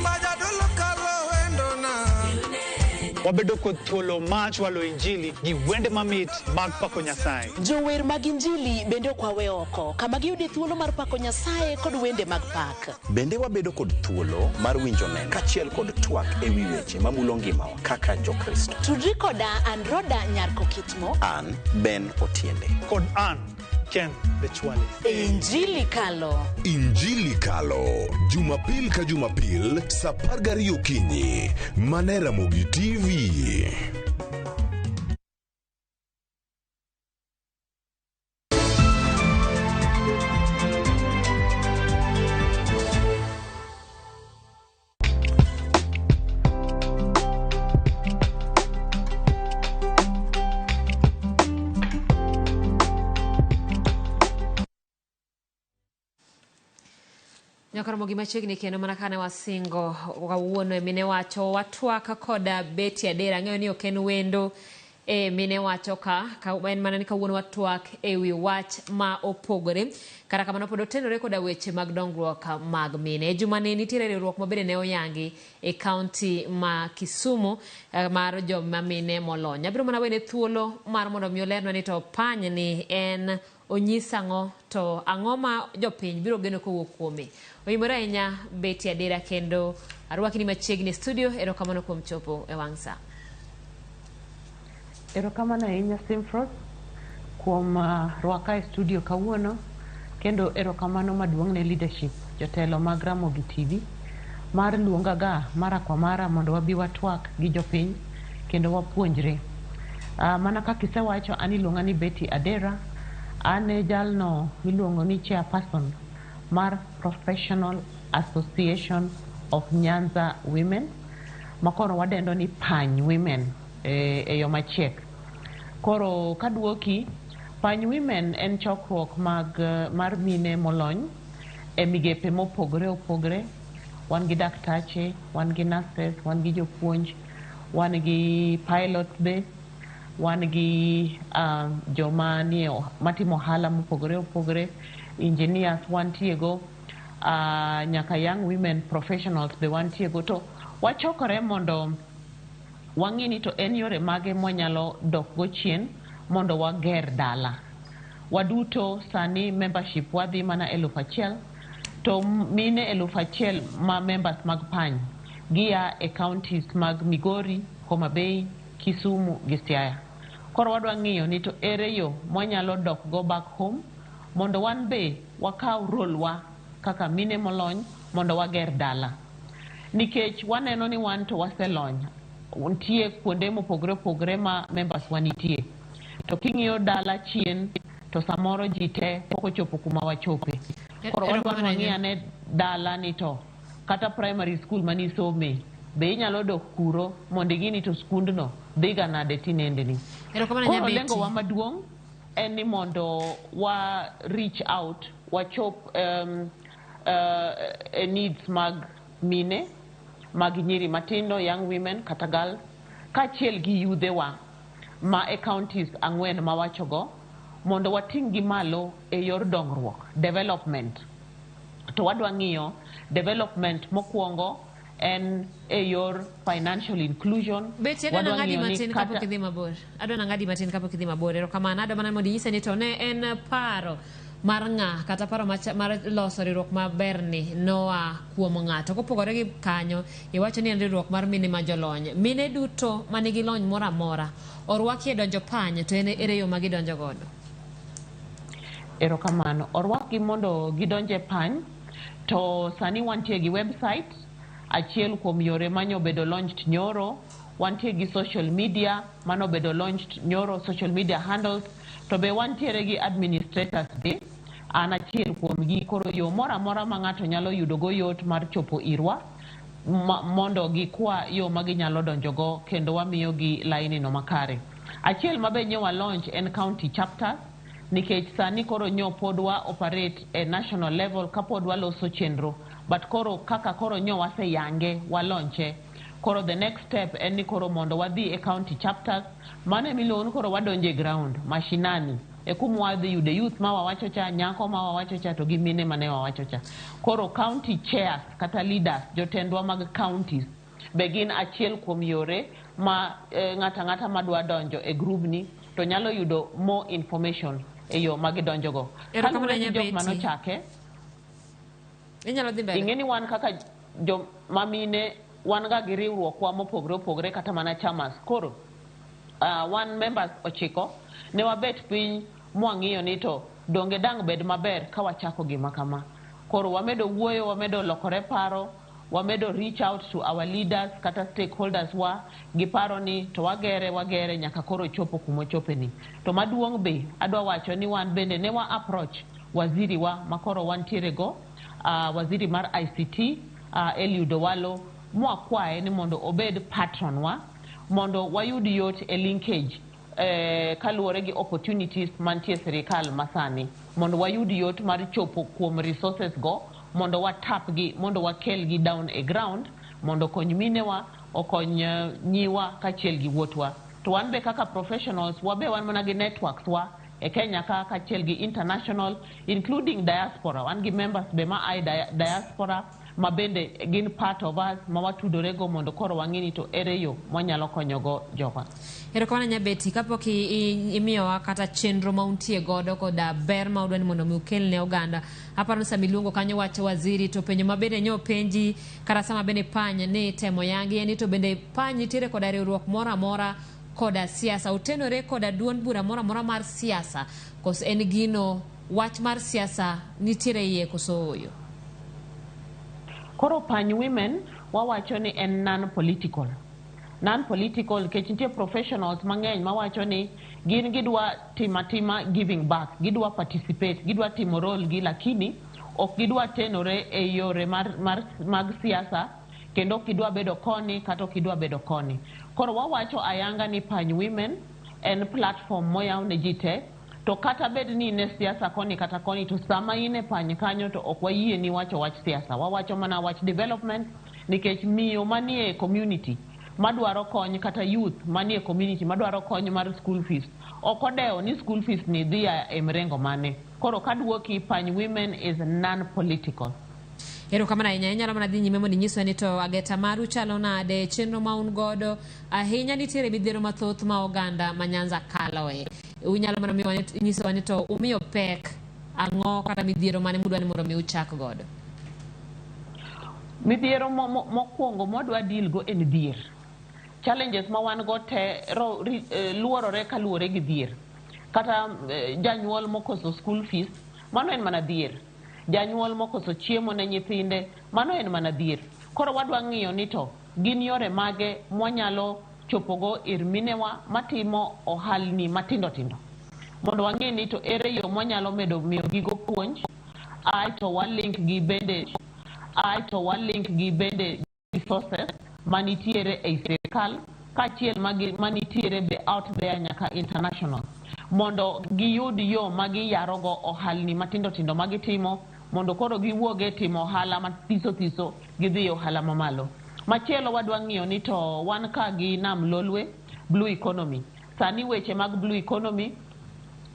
[SPEAKER 29] Wabedo kod thuolo mach walo injili gi wende mamit mag pako Nyasaye.
[SPEAKER 27] Jower mag injili bende ok wawe oko kama giyudo thuolo mar pako Nyasaye kod wende mag pak.
[SPEAKER 28] Bende wabedo kod thuolo mar winjo neno kachiel kod twak ewi weche mamulo ngimawa kaka jokristo.
[SPEAKER 27] Tudri koda Androda Nyarko Kitmo.
[SPEAKER 28] An Ben Otiende.
[SPEAKER 29] Kod an Ken the Chwale.
[SPEAKER 27] Injili Kalo.
[SPEAKER 14] Jumapil ka Jumapil, saa 12 okinyi. Mane Ramogi TV.
[SPEAKER 1] Ramogi machiegni kendo mana kane wasingo kawuono mine wacho watwaka koda beti adera ng'eyo ni ok en wendo mine wacho ka en mana ni kawuono watwak ewi wach ma opogore kata kamano pod otenore koda weche mag dongruok mag mine. Jumane nitiere riwruok mabende ne oyangi e kaunti ma Kisumu mar joma mine molony. Abiro mana wene thuolo mar mondo mi olerno ni to pany ni en onyisango to angoma jopiny biro geno kowuok kuome. Oimore ahinya beti adera kendo arwaki ni machiegni studio. Erokamano kuom chopo e wang' sa.
[SPEAKER 2] Erokamano ahinya Simfrost kuom rwaka e studio kawuono kendo erokamano maduong' ne leadership jotelo mag Ramogi TV mar luongaga mara kwa mara mondo wabi watwak gi jopiny kendo wapuonjre. Mana kaka isewacho ani luonga ni Beti Adera, ane jalno miluongo ni chairperson mar Professional Association of Nyanza Women makoro wadendo ni Pany Women e yo machiek. Koro kaduoki Pany Women en chokruok mar mine molony e migepe mopogore opogore. Wan gi daktache, wan gi nurses, wan gi jopuonj, wan gi pilots be, wan gi joma nie matimo ohala mopogore opogore, engineers wantiego, nyaka young women professionals be wantiego, to wachokore mondo wang'i ni to en yore mage mwanyalo dok go chien mondo wager dala. Waduto sani membership wadhi mana 1,000 to mine 1,000 ma members mag pany gia e counties mag Migori, Homa Bay, Kisumu gi Siaya. Koro wadwa ng'iyo ni to ere yo mwanyalo dok go back home mondo wan be wakaw role wa kaka mine molony mondo wager dala. Nikech waneno ni wan to waselony, untie kuonde mopogore opogore ma members wanitie. To king'iyo dala chien to samoro jite poko chopo kuma wachope. Koro wadwa ng'iyo ne dala ni to kata primary school manisome be inyalo dok kuro mondo gini to skundno dhiga nade tinendeni. Koro lengo wa maduong' en ni mondo wa reach out, wachop needs mag mine, mag nyiri matindo, young women kata girls, kachiel gi yudhe wa ma e counties 4 ma wachogo, mondo wating' gi malo e yor dongruok, development. To wadwa ng'iyo development mokwongo en e yor financial inclusion.
[SPEAKER 1] Beti adwa ng'adi matin kapok idhi mabor. Adwa ng'adi matin kapok idhi mabor. Erokamano, adwa mana mondo inyise ni to ne en paro mar ng'a kata paro mar loso riwruok maberni noa kuom ng'ato. Kopogore gi kanyo, iwacho ni en riwruok mar mine ma jolony. Mine duto manigi lony moro amora orwaki e donjo pany, to en ere yo ma gidonjo godo?
[SPEAKER 2] Erokamano, orwaki mondo gidonje pany, to sani wantie gi website, achiel kuom yore manyo bedo launched nyoro, wantie gi social media mano bedo launched nyoro, social media handles, to be wantiere gi administrators be, an achiel kuom gi. Koro yo mora mora ma ng'ato nyalo yudo go yot mar chopo irwa mondo gikwa yo ma ginyalo donjo go kendo wamiyo gi laini no makare. Achiel mabe nyewa launch en county chapters, nikech sani koro nyo podwa operate e national level kapodwa loso chenro, but koro kaka koro nyo wase yange wa launche. Koro the next step en ni koro mondo wadhi e county chapters, mane milon koro wadonje ground, mashinani, e kumu wadhi yude youth ma wawacho cha, nyako ma wawacho cha, to gi mine mane wawacho cha. Koro county chairs kata leaders, jotendwa mag counties, begin achiel kuom yore ma ng'ata madwa donjo e group ni to nyalo yudo more information e yo magidonjo go. Kalure ni jok manochake, ing'eni wan kaka jo mamine wan ga gi riwruok wa mopogre opogre kata mana chamas. Koro wan members 9 ne wabet piny mwang'iyo ni to donge dang' bed maber ka wachako gima kama. Koro wamedo wuoyo, wamedo lokore paro, wamedo reach out to our leaders kata stakeholders wa, giparo ni to wagere nyaka koro chopo kumochope ni. To maduong' be adwa wacho ni wan bende ne wa approach waziri wa makoro wantiere go, waziri mar ICT, Eliud Owalo, mwakwae ni mondo obed patron wa, mondo wayud yot e linkage kaluwore gi opportunities mantie sirikal masani, mondo wayud yot mar chopo kuom resources go, mondo watap gi, mondo wakel gi down a ground, mondo kony minewa, okony nyiwa kachiel gi wuotwa. To wan be kaka professionals, wabe wan mana gi networks wa e Kenya ka kachiel gi international, including diaspora. Wan gi members be ma ai diaspora, ma bende gin part of us, ma watudore go mondo koro wang'ini to ere yo mwanyalo konyogo jowa.
[SPEAKER 1] Erokamano Nyabeti, kapok imiyowa kata chenro ma untie godo koda ber ma udwa ni mondo mi ukel ne oganda, aparo sa miluongo kanyo wacho waziri, to penjo ma bende nyo penji kata sama bende pany ni temo yangi en to bende pany nitiere koda riwruok mora mora koda siasa, utenore koda duond bura mora mora mar siasa, kos en gino wach mar siasa nitiere iye koso oyo?
[SPEAKER 2] Koro pany women wawacho ni en non-political. Non-political kech nitie professionals mang'eny mawacho ni gin gidwa tima giving back, gidwa participate, gidwa timo role gi, lakini ok gidwa tenore e yore mag siasa, kendo ok gidwa bedo koni kata ok gidwa bedo koni. Koro wawacho ayanga ni pany women en platform moyaw ne ji te, to kata bed ni ne siasa koni kata koni, to sama ine pany kanyo to ok wayie ni wacho wach siasa, wawacho mana wach development, nikech miyo manie community
[SPEAKER 4] madwaro kony kata youth manie community madwaro kony mar school fees okodeo ni school fees ni dhia e mrengo mane koro kadwoki pany women is non-political.
[SPEAKER 1] Ero kamana ahinya inyalo mana dhi nyime mondo inyiswa ni to ageta maru chalo nade chenro ma un godo ahinya nitiere midhiero mathoth ma oganda ma Nyanza kaloe unyalo mana nyisowa ni to umiyo pek ang'o kata midhiero mane mudwa ni mondo mi uchak godo.
[SPEAKER 4] Midhiero mokwongo modwa deal go en dhier. Challenges ma wan go te luorore kaluwore gi dhier kata janyuol mokoso school fees mano en mana dhier. Janyuol mokoso chiemo ne nyithinde mano en mana dhier. Koro wadwa ng'iyo ni to gin yore mage mwanyalo chopogo ir minewa matimo ohalni matindo tindo mondo wang'e ni to ere yo mwanyalo medo miyo gigo puonj aito walink gi bende resources manitiere ei sirikal kachiel manitiere be out there nyaka international mondo giyud yo magiyarogo ohalni matindo tindo magitimo mondo koro giwuoge timo ohala mathiso thiso gidhi ohala mamalo. Machielo wadwa ng'iyo ni to wan ka gi nam lolwe blue economy. Sani weche mag blue economy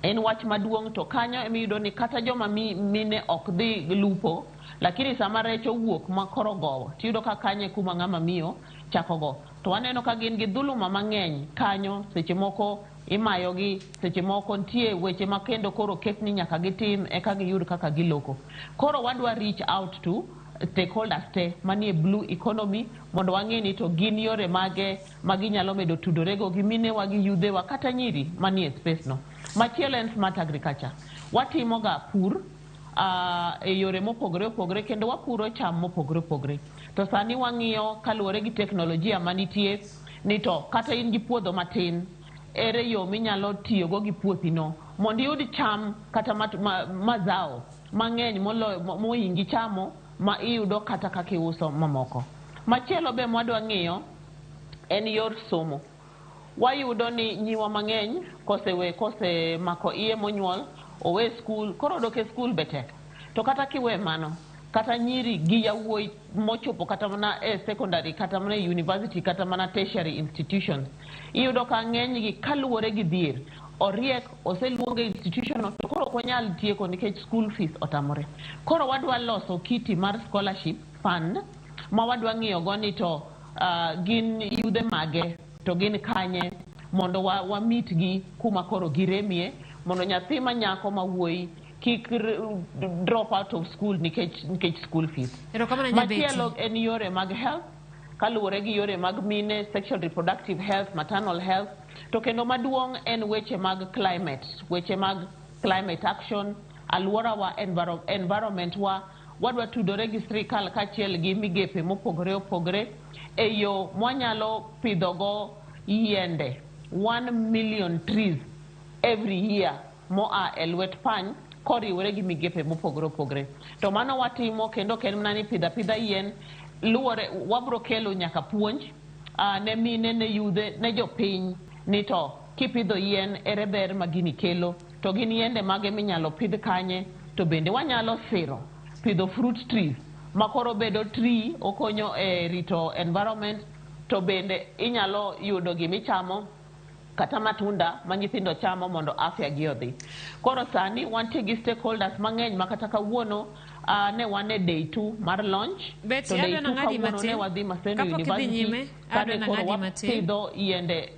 [SPEAKER 4] en wach maduong' to kanyo emiyudo ni kata joma mine ok dhi lupo lakini sama rech owuok makoro gowo tiyudo ka kanye kuma ng'ama miyo chako go to waneno ka gin gi dhuluma mang'eny kanyo seche moko imayogi seche moko ntie weche makendo koro ketni nyaka gitim eka giyud kaka giloko. Koro wadwa reach out to stakeholders te manie blue economy mondo wang'e ni to gin yore mage maginyalo medo tudorego gi minewa gi yudhewa kata nyiri manie space no. Machielo en smart agriculture. Watimo ga pur e yore mopogore opogore kendo wapuro cham mopogore opogore. To sani wang'iyo kaluwore gi teknolojia manitie ni to kata in gi puodho matin ere yo minyalo tiyogo gi puothino mondo iyud cham kata mazao mang'eny mohingi chamo ma iyudo kata kaka iuso mamoko. Machielo be mwadwa ng'iyo en yor somo. Wayudo ni nyiwa mang'eny kose mako iye monyuol owe skul koro dok e skul betek to kata kiwe mano kata nyiri gi yawuoyi mochopo kata mana e secondary kata mana e university kata mana tertiary institutions iyudo ka ng'eny gi kaluwore gi dhier oriek oseluonge institution to koro konyal tieko nikech school fees otamore. Koro wadwa loso kiti mar scholarship fund ma wadwa ng'iyo go ni to gin yudhe mage to gin kanye mondo wa meet gi kuma koro giremie mondo nyathi manyako mawuoyi kik drop out of school nikech school fees. Machielo en yore mag health kaluwore gi yore mag mine sexual reproductive health maternal health to kendo maduong' en weche mag climate action alworawa environment wa wadwa tudore gi sirikal kachiel gi migepe mopogore opogore e yo mwanyalo pidhogo yiende 1 million trees every year moa e lwet pany koriwore gi migepe mopogore opogore. To mano watimo kendo ken mana ni pidha yien luwore wabro kelo nyaka puonj ne mine ne yudhe ne jopiny ni to kipidho yien ere ber ma gini kelo to gin yiende mage minyalo pidh kanye to bende wanyalo siro pidho fruit trees makoro bedo tree okonyo e rito environment to bende inyalo yudo gimichamo kata matunda ma nyithindo chamo mondo afya gi odhi. Koro sani wantie gi stakeholders mang'eny makata kawuono ne wan e day 2 mar launch to day 2 kawuono ne wadhi Maseno University kane koro wapidho yiende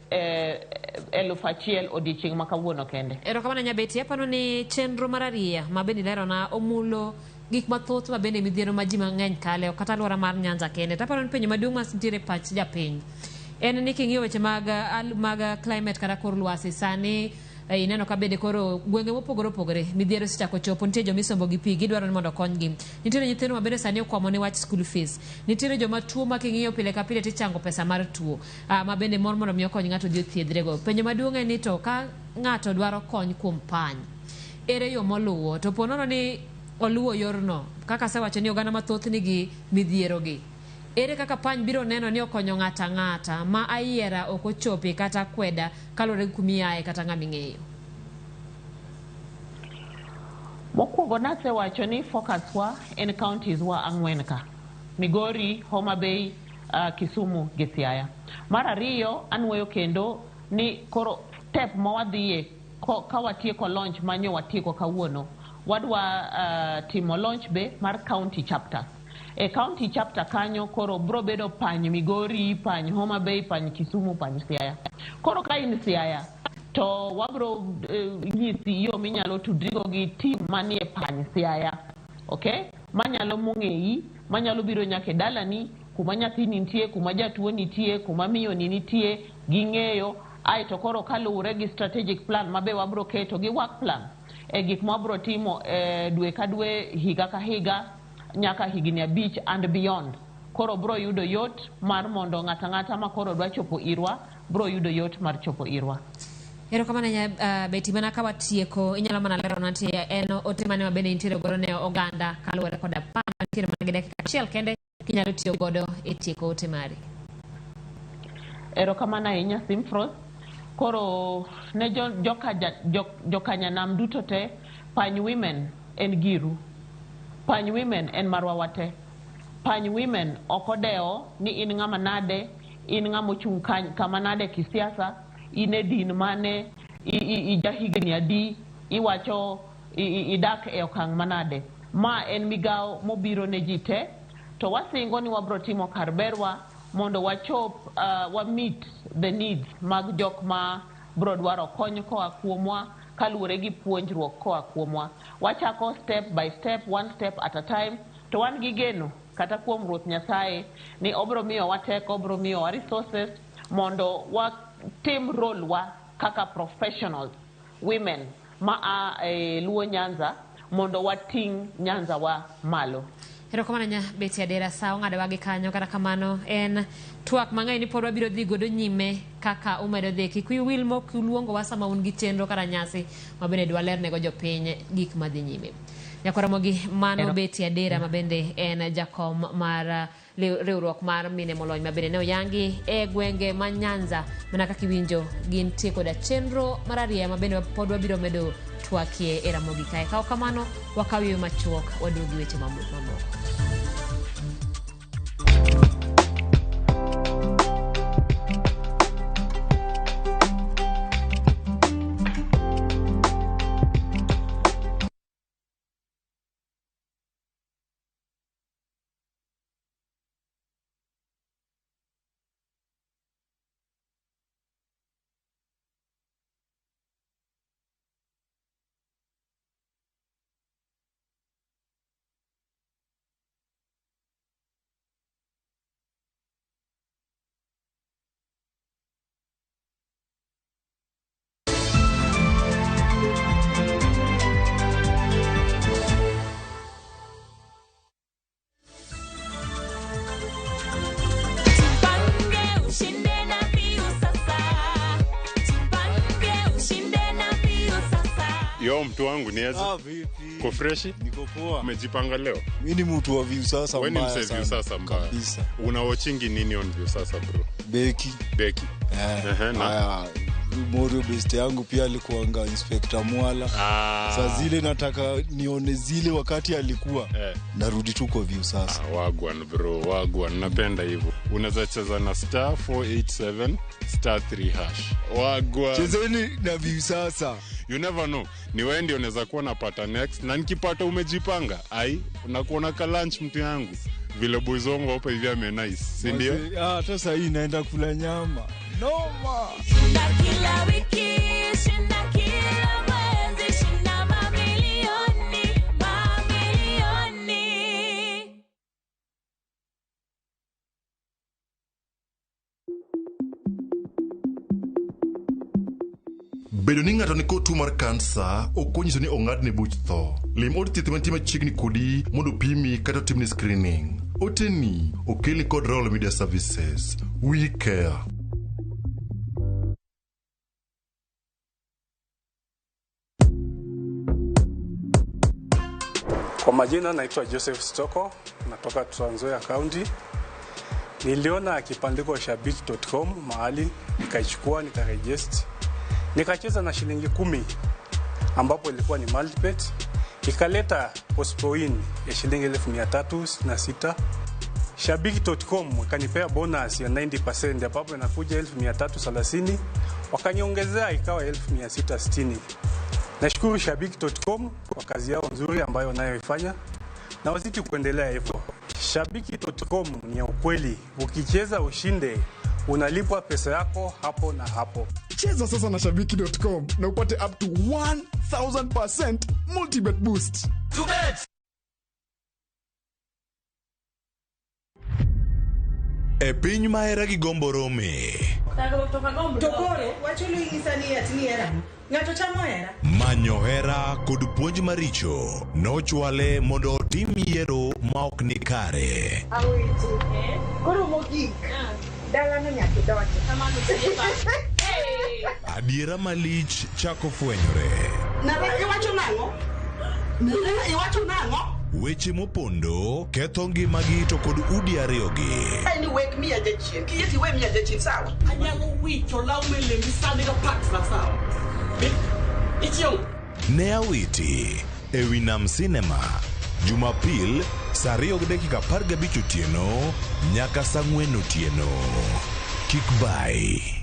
[SPEAKER 4] 1,000 odiochieng' ma kawuono kende.
[SPEAKER 1] Erokamano Nyabeti, aparo ni chenro mar ariya ma bende lerona omulo gik mathoth ma bende midhiero ma ji mang'eny kale kata alwora mar Nyanza kende. Taparo ni penjo maduong' mantiere pach japiny en ni king'iyo weche mag climate kata kor lwasi sani ineno ka bende koro gwenge mopogore opogore midhiero sichako chopo. Nitie jomisombo gi pi gidwaro ni mondo konygi. Nitiere nyithindo ma bende sani okwamo ni wach school fees. Nitiere joma tuo ma king'iyo pile ka pile tichango pesa mar tuo ma bende mon mondo mi okony ng'ato dhi othiedhrego. Penjo maduong' en ni to ka ng'ato dwaro kony kuom pany ere yo moluwo to ponono ni oluwo yorno kaka asewacho ni oganda mathoth nigi midhierogi ere kaka pany biro neno ni okonyo ng'ata ng'ata ma ayiera ok ochopi kata kweda kalore kumiaye kata ng'ama ing'eyo.
[SPEAKER 4] Mokwongo nasewacho ni focus wa en counties wa ang'wen ka Migori, Homa Bay, Kisumu gi Siaya. Mar ariyo anwoyo kendo ni koro step mawadhie ka watieko launch manyo watieko kawuono, wadwa timo launch be mar county chapter. E county chapter kanyo koro bro bedo pany Migori, pany Homa Bay, pany Kisumu, pany Siaya. Koro ka in Siaya to wabro nyisi yo minyalo tudrigo gi team manie pany Siaya, okay? Manyalo mong'eyi, manyalo biro nyake dalani, kuma nyathini nitie, kuma jatuo nitie, kuma miyo ni nitie, ging'eyo. Ai to koro kaluwore gi strategic plan mabe wabro keto gi work plan e gik mabro timo dwe ka dwe, higa ka higa, nyaka higni 5 and beyond. Koro bro yudo yot mar mondo ng'ata ma koro dwa chopo irwa bro yudo yot mar chopo irwa.
[SPEAKER 1] Ero kama na beti mana ka watieko inyalo mana lero na tie eno ote mane mabende intiere godo ne oganda kaluwore koda pa mantiere mana gi dakika achiel kende kinyalo tiyo godo e tieko ote mari.
[SPEAKER 4] Ero kama na inya Simfros. Koro ne jokanyanam duto te, pany women en giru, pany women en marwa wate, pany women okodeo ni in ng'ama nade, in ng'ama ochung' kama nade kisiasa, in e din mane, ijahigni adi, iwacho idak e okang' manade. Ma en migao mobiro ne jite, to wasingo ni wabro timo karberwa mondo wachop wa meet the needs mag jok ma bro dwaro kony koa kuomwa kaluwore gi puonjruok koa kuomwa. Wachako step by step, one step at a time, to wan gi geno kata kuom Ruoth Nyasaye ni obro miyo wateko, obro miyo wa resources mondo watim role wa kaka professionals, women ma Luo Nyanza, mondo wating Nyanza wa malo.
[SPEAKER 1] Ero kamano nya beti adera sa ong'ado wagi kanyo kata kamano en twak mang'eny ni pod wabiro dhi godo nyime kaka umedo dhi kik wil mok luongo wa sama un gi chenro kata nyasi mabende dwa lerne go jopiny gik madhi nyime. Nyakoromogi mano beti adera mabende en jakom mar riwruok mar mine molony mabende ne oyangi e gwenge ma Nyanza mana kaka iwinjo gin tie koda chenro mar ariya mabende pod wabiro medo twakie e Ramogi kae. Kao kamano wakawiyo machuok wadugi weche mamoko.
[SPEAKER 7] Yo mtu wangu ni aje?
[SPEAKER 13] Vipi?
[SPEAKER 7] Ko freshi?
[SPEAKER 13] Niko poa.
[SPEAKER 7] Umejipanga leo?
[SPEAKER 13] Mimi ni mtu wa Viusasa mbaya.
[SPEAKER 7] Wewe ni mse Viusasa mbaya.
[SPEAKER 13] Kabisa.
[SPEAKER 7] Una watchingi nini on Viusasa bro?
[SPEAKER 13] Beki.
[SPEAKER 7] Na
[SPEAKER 13] Morio best yangu pia alikuanga Inspector Mwala. Saa zile nataka nione zile wakati alikuwa. Narudi tu kwa Viusasa.
[SPEAKER 7] Wagwan bro, wagwan. Napenda hivyo. Unaweza cheza na *487 *3#. Wagwan.
[SPEAKER 13] Chezeni na Viusasa.
[SPEAKER 7] You never know. Ni wewe ndio unaweza kuwa napata next na nikipata umejipanga. Ai, unakuona ka lunch mtu yangu. Vile boys wangu hapa hivi ame nice. Si ndio?
[SPEAKER 13] Hata sasa hii naenda kula nyama. Noma.
[SPEAKER 12] Kila wiki, shinda kila mwezi, shinda mamilioni, mamilioni.
[SPEAKER 15] Bedo ni ng'ato ni kod tuo mar kansa ok onyiso ni ong'adne buch tho. Lim od thieth mantie machiegni kodi mondo pimi kata timni screening. Oteni okelni kod Royal Media Services. We care.
[SPEAKER 16] Kwa majina naitwa Joseph Stoko, natoka Trans Nzoia County. Niliona kipandiko shabiki.com mahali, nikaichukua, nikaregister. Nikacheza na shilingi 10 ambapo ilikuwa ni multibet. Ikaleta postpoin ya shilingi 1306, Shabiki.com wakanipea bonus ya 90% ambapo inakuja 1330, wakaniongezea ikawa 1660. Nashukuru Shabiki.com kwa kazi yao nzuri ambayo wanayoifanya na wazidi kuendelea hivyo. Shabiki.com ni ya ukweli, ukicheza ushinde, unalipwa pesa yako hapo na hapo.
[SPEAKER 10] Cheza sasa na Shabiki.com na upate up to 1000% multi-bet boost.
[SPEAKER 14] E piny mahera gi gombo rome.
[SPEAKER 11] Tokoro, wachulu isani atiniera. Ngato chamo hera.
[SPEAKER 14] Manyo hera kod puonj maricho nochwale mondo otim yiero ma ok ni kare.
[SPEAKER 11] Awiti. Koro mogik. Dala no nyaki donje. Kamano tipa.
[SPEAKER 14] Adiera malich chako fwenyore.
[SPEAKER 11] Na iwacho nango? Iwacho nango?
[SPEAKER 14] Weche mopondo ketho ngimagi to kod udi ariyogi.
[SPEAKER 11] Ni wake me a jechien. Kiyeti we me a jechien sawa. Anyango wicho laumele misani ga pax na sawa. Ichiong.
[SPEAKER 14] Ne awiti ewi Nam Cinema Jumapil saa 2:15 otieno nyaka saa 4 otieno. Kik bai.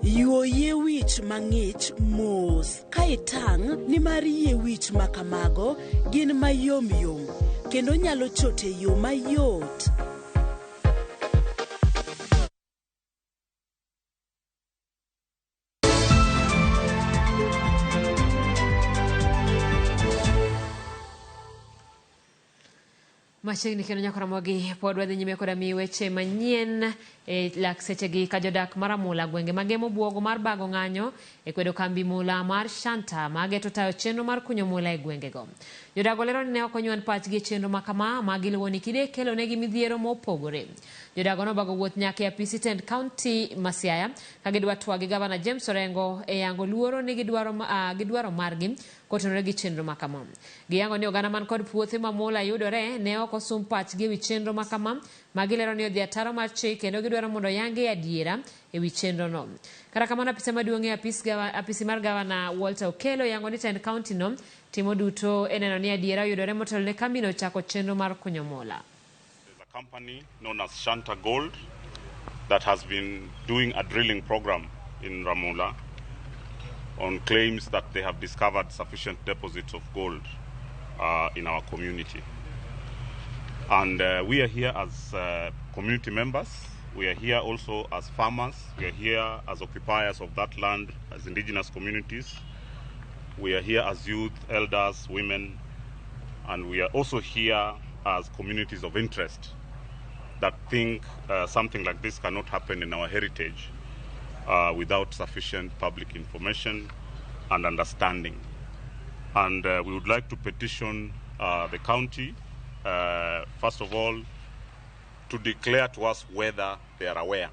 [SPEAKER 27] Yuoye wich mang'ich mos ka itang' ni mar yie wich makamago gin mayom yom kendo nyalo chote yo mayot.
[SPEAKER 1] Machiegni kendo nyakora mogi pod wadhi nyime koda mi weche manyien lak sechegi ka jodak mar Amula gwenge magemo buogo mar bago ng'anyo kwedo kambi mula mar Shanta mageto tayo chenro mar kunyo mula gwengego. Jodago lero ni ne ok onyuan pachgi chenro makama magiluwo ni kide kelo negi midhiero mopogore. Jodago nobago wuoth nyaka e apisi tend County Masiaya ka gidwa twagi Gavana James Orengo yango luoro ni gidwaro margi kotenore gi chenro makama. Giyango ni oganda man kod puothe mamula yudore ne ok osum pachgi wi chenro makama magilero ni odhi ataro mar chik kendo gidwaro mondo yange adiera wi chenro no. Kata kamano apisa maduong' e apisi mar Gavana Walter Okelo yango ni tend county no timo duto eneno ni adiera yudore motelo ne kambi no chako chenro mar kunyo mula.
[SPEAKER 17] There's a company known as Shanta Gold that has been doing a drilling program in Ramula on claims that they have discovered sufficient deposits of gold in our community. And we are here as community members. We are here also as farmers. We are here as occupiers of that land, as indigenous communities. We are here as youth, elders, women, and we are also here as communities of interest that think something like this cannot happen in our heritage without sufficient public information and understanding. And we would like to petition the county, first of all, to declare to us whether they are aware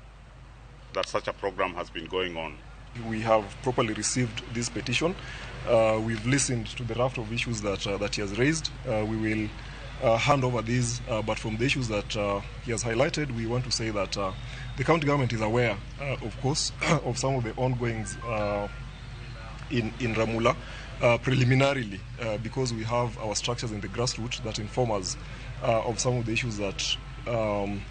[SPEAKER 17] that such a program has been going on.
[SPEAKER 18] We have properly received this petition. We've listened to the raft of issues that he has raised. We will hand over these, but from the issues that he has highlighted, we want to say that the county government is aware, of course, of some of the ongoings in Ramula, preliminarily, because we have our structures in the grassroots that inform us of some of the issues that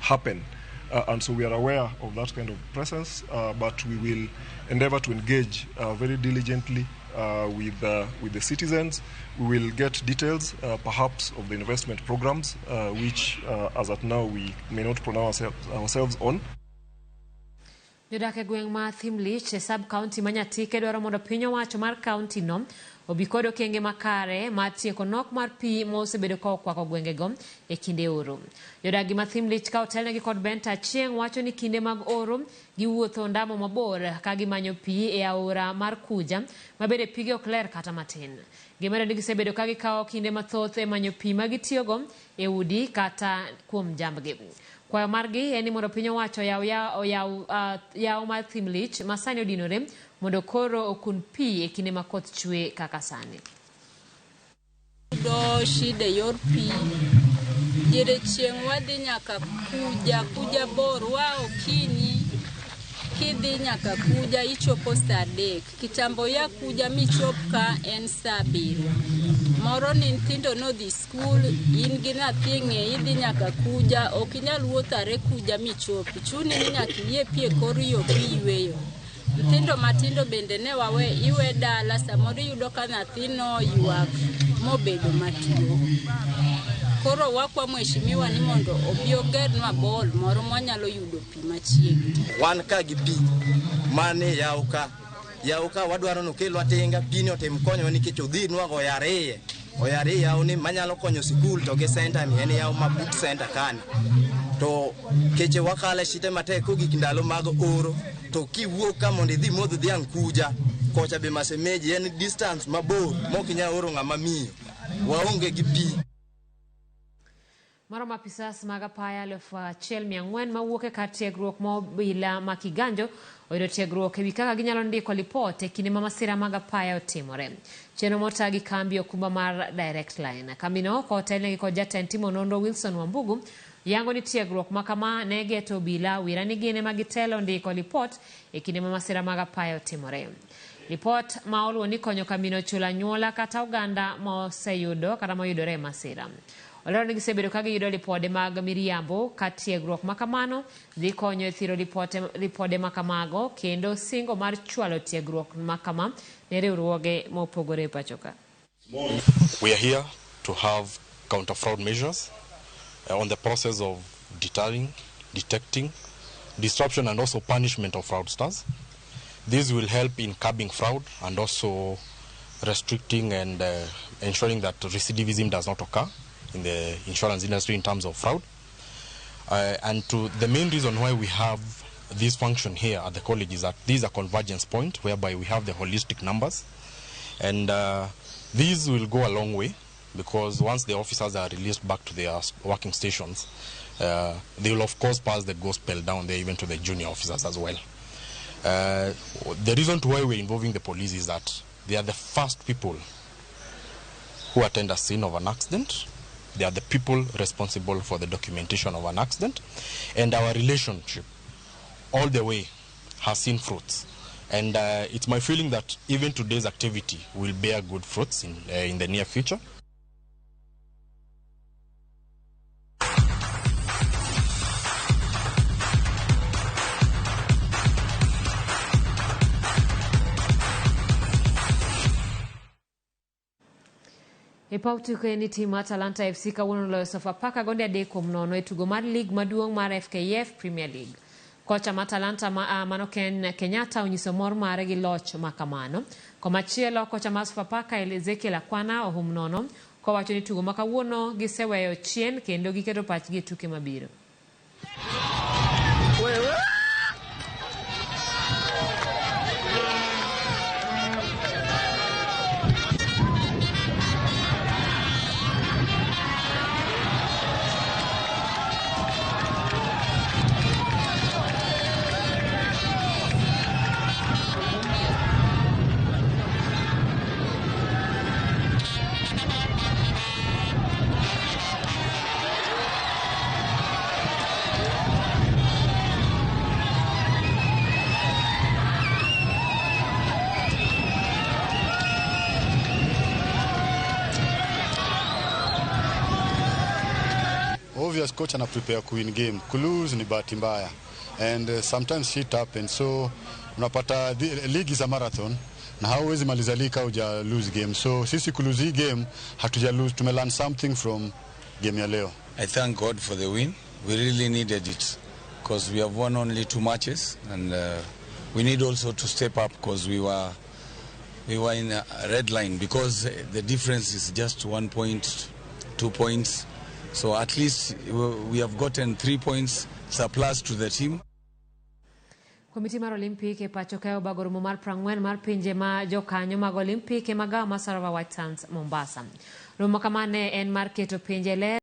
[SPEAKER 18] happen. And so we are aware of that kind of presence, but we will endeavor to engage very diligently with the citizens. We will get details, perhaps, of the investment programs, which, as at now, we may not pronounce ourselves on.
[SPEAKER 1] Jodak e gweng' ma Thimlich e sub-county Manyatike dwaro mondo piny owacho mar county no obi kod okenge makare mar tieko nok mar pi mosebedo ka okwako gwengego e kinde oro. Jodak ma Thimlich ka otelnegi kod Benta Achieng' wacho ni kinde mag oro giwuotho ndamo mabor ka gimanyo pi e aora mar Kuja mabede pige ok ler kata matin. Gimedo ni gisebedo ka gikawo kinde mathoth e manyo pi magitiyogo e udi kata kuom jambgi. Kwayo margi en ni mondo piny owacho yaw mar Thimlich masani odinore mondo koro okun pi e kinde makoth chwe kaka sani.
[SPEAKER 19] Do shide yor pi diere chieng' wadhi nyaka Kuja bor wa Okinyi
[SPEAKER 5] kidhi nyaka kuja ichopo saa 3. Kitambo ya kuja michop ka en saa 7. Moro ni nyithindo nodhi skul, in gi nyathi ng'e idhi nyaka kuja, ok inyal wuothare kuja michopi. Chuni ni nyaka iyie pie kor yo pi yweyo. Nyithindo matindo bende ne wawe iwe dala, samoro yudo ka nyathino ywak mobedo matuo. Koro wakwa mheshimiwa ni mondo obi ogernwa bol moro mwanyalo yudo pi machiegni.
[SPEAKER 19] Wan ka gi pi mane yauka wadwaro no kelo atenga pini otem konyo nikech odhi nwa go yariye yaw ni manyalo konyo sikul to ge center mi en yaw mabut center kani to keche wakala shite matek gik ndalo mag oro to kiwuok ka mondo idhi modho dhiang kuja kocha be masemeji en distance mabor mokinya oro ng'ama miyo waonge gi pi.
[SPEAKER 1] Maro mapisas maga paya 1400 mawuoke kar tiegruok mobila makiganjo oyudo tiegruok ewi kaka ginyalo ndiko lipot e kinde ma masira maga paya otimore. Chenro motagi kambi okumba mar Direct Line. Kambino kotelnegi kod jatend timo nonro Wilson Wambugu yango ni tiegruok makama ne geto obila wirani gine magitelo ndiko lipot e kinde ma masira maga paya otimore. Lipot ma oluwo ni konyo kambino chula nyuola kata oganda moseyudo kata moyudore masira. Olero ni gisebedo ka giyudo lipode mag miriambo ka tiegruok makamano dhi konyo e thiro lipode makamago kendo singo mar chwalo tiegruok makama ne riwruoge mopogore pachoka.
[SPEAKER 20] We are here to have counter fraud measures on the process of deterring, detecting, disruption and also punishment of fraudsters. This will help in curbing fraud and also restricting and ensuring that recidivism does not occur in the insurance industry in terms of fraud. And the main reason why we have this function here at the college is that these are convergence point whereby we have the holistic numbers. And these will go a long way because once the officers are released back to their working stations, they will of course pass the gospel down there even to the junior officers as well. The reason why we're involving the police is that they are the first people who attend a scene of an accident. They are the people responsible for the documentation of an accident. And our relationship all the way has seen fruits. And it's my feeling that even today's activity will bear good fruits in the near future.
[SPEAKER 1] Ipautuke ni timu Atalanta FC kawuono loyo Sofapaka gonde 3-0 e tugo mar lig maduong' mar FKF Premier League. Kocha ma Atalanta Manoken Kenyatta onyiso mor mare gi loch makamano. Komachielo kocha ma Sofapaka Ezekiel Akwana ohum nono kowacho ni tugo makawuono giseweyo chien kendo giketo pachgi e tuke mabiro.
[SPEAKER 21] Obvious coach ana prepare to win game. To lose ni bahati mbaya. And sometimes shit happens. So unapata league is a marathon na hauwezi maliza lika uja lose game. So sisi kulose hii game hatuja lose, tumelearn something from game ya leo.
[SPEAKER 22] I thank God for the win. We really needed it because we have won only 2 matches and we need also to step up because we were in a red line because the difference is just 1 point, 2 points. So at least we have gotten 3 points surplus to the team.
[SPEAKER 1] Komiti mar Olympic e pacho kayo bagoromo mar 40 mar pinje ma jokanyo mag Olympic e magawa ma Sarova White Sands Mombasa. Romo kamane en mar keto pinje le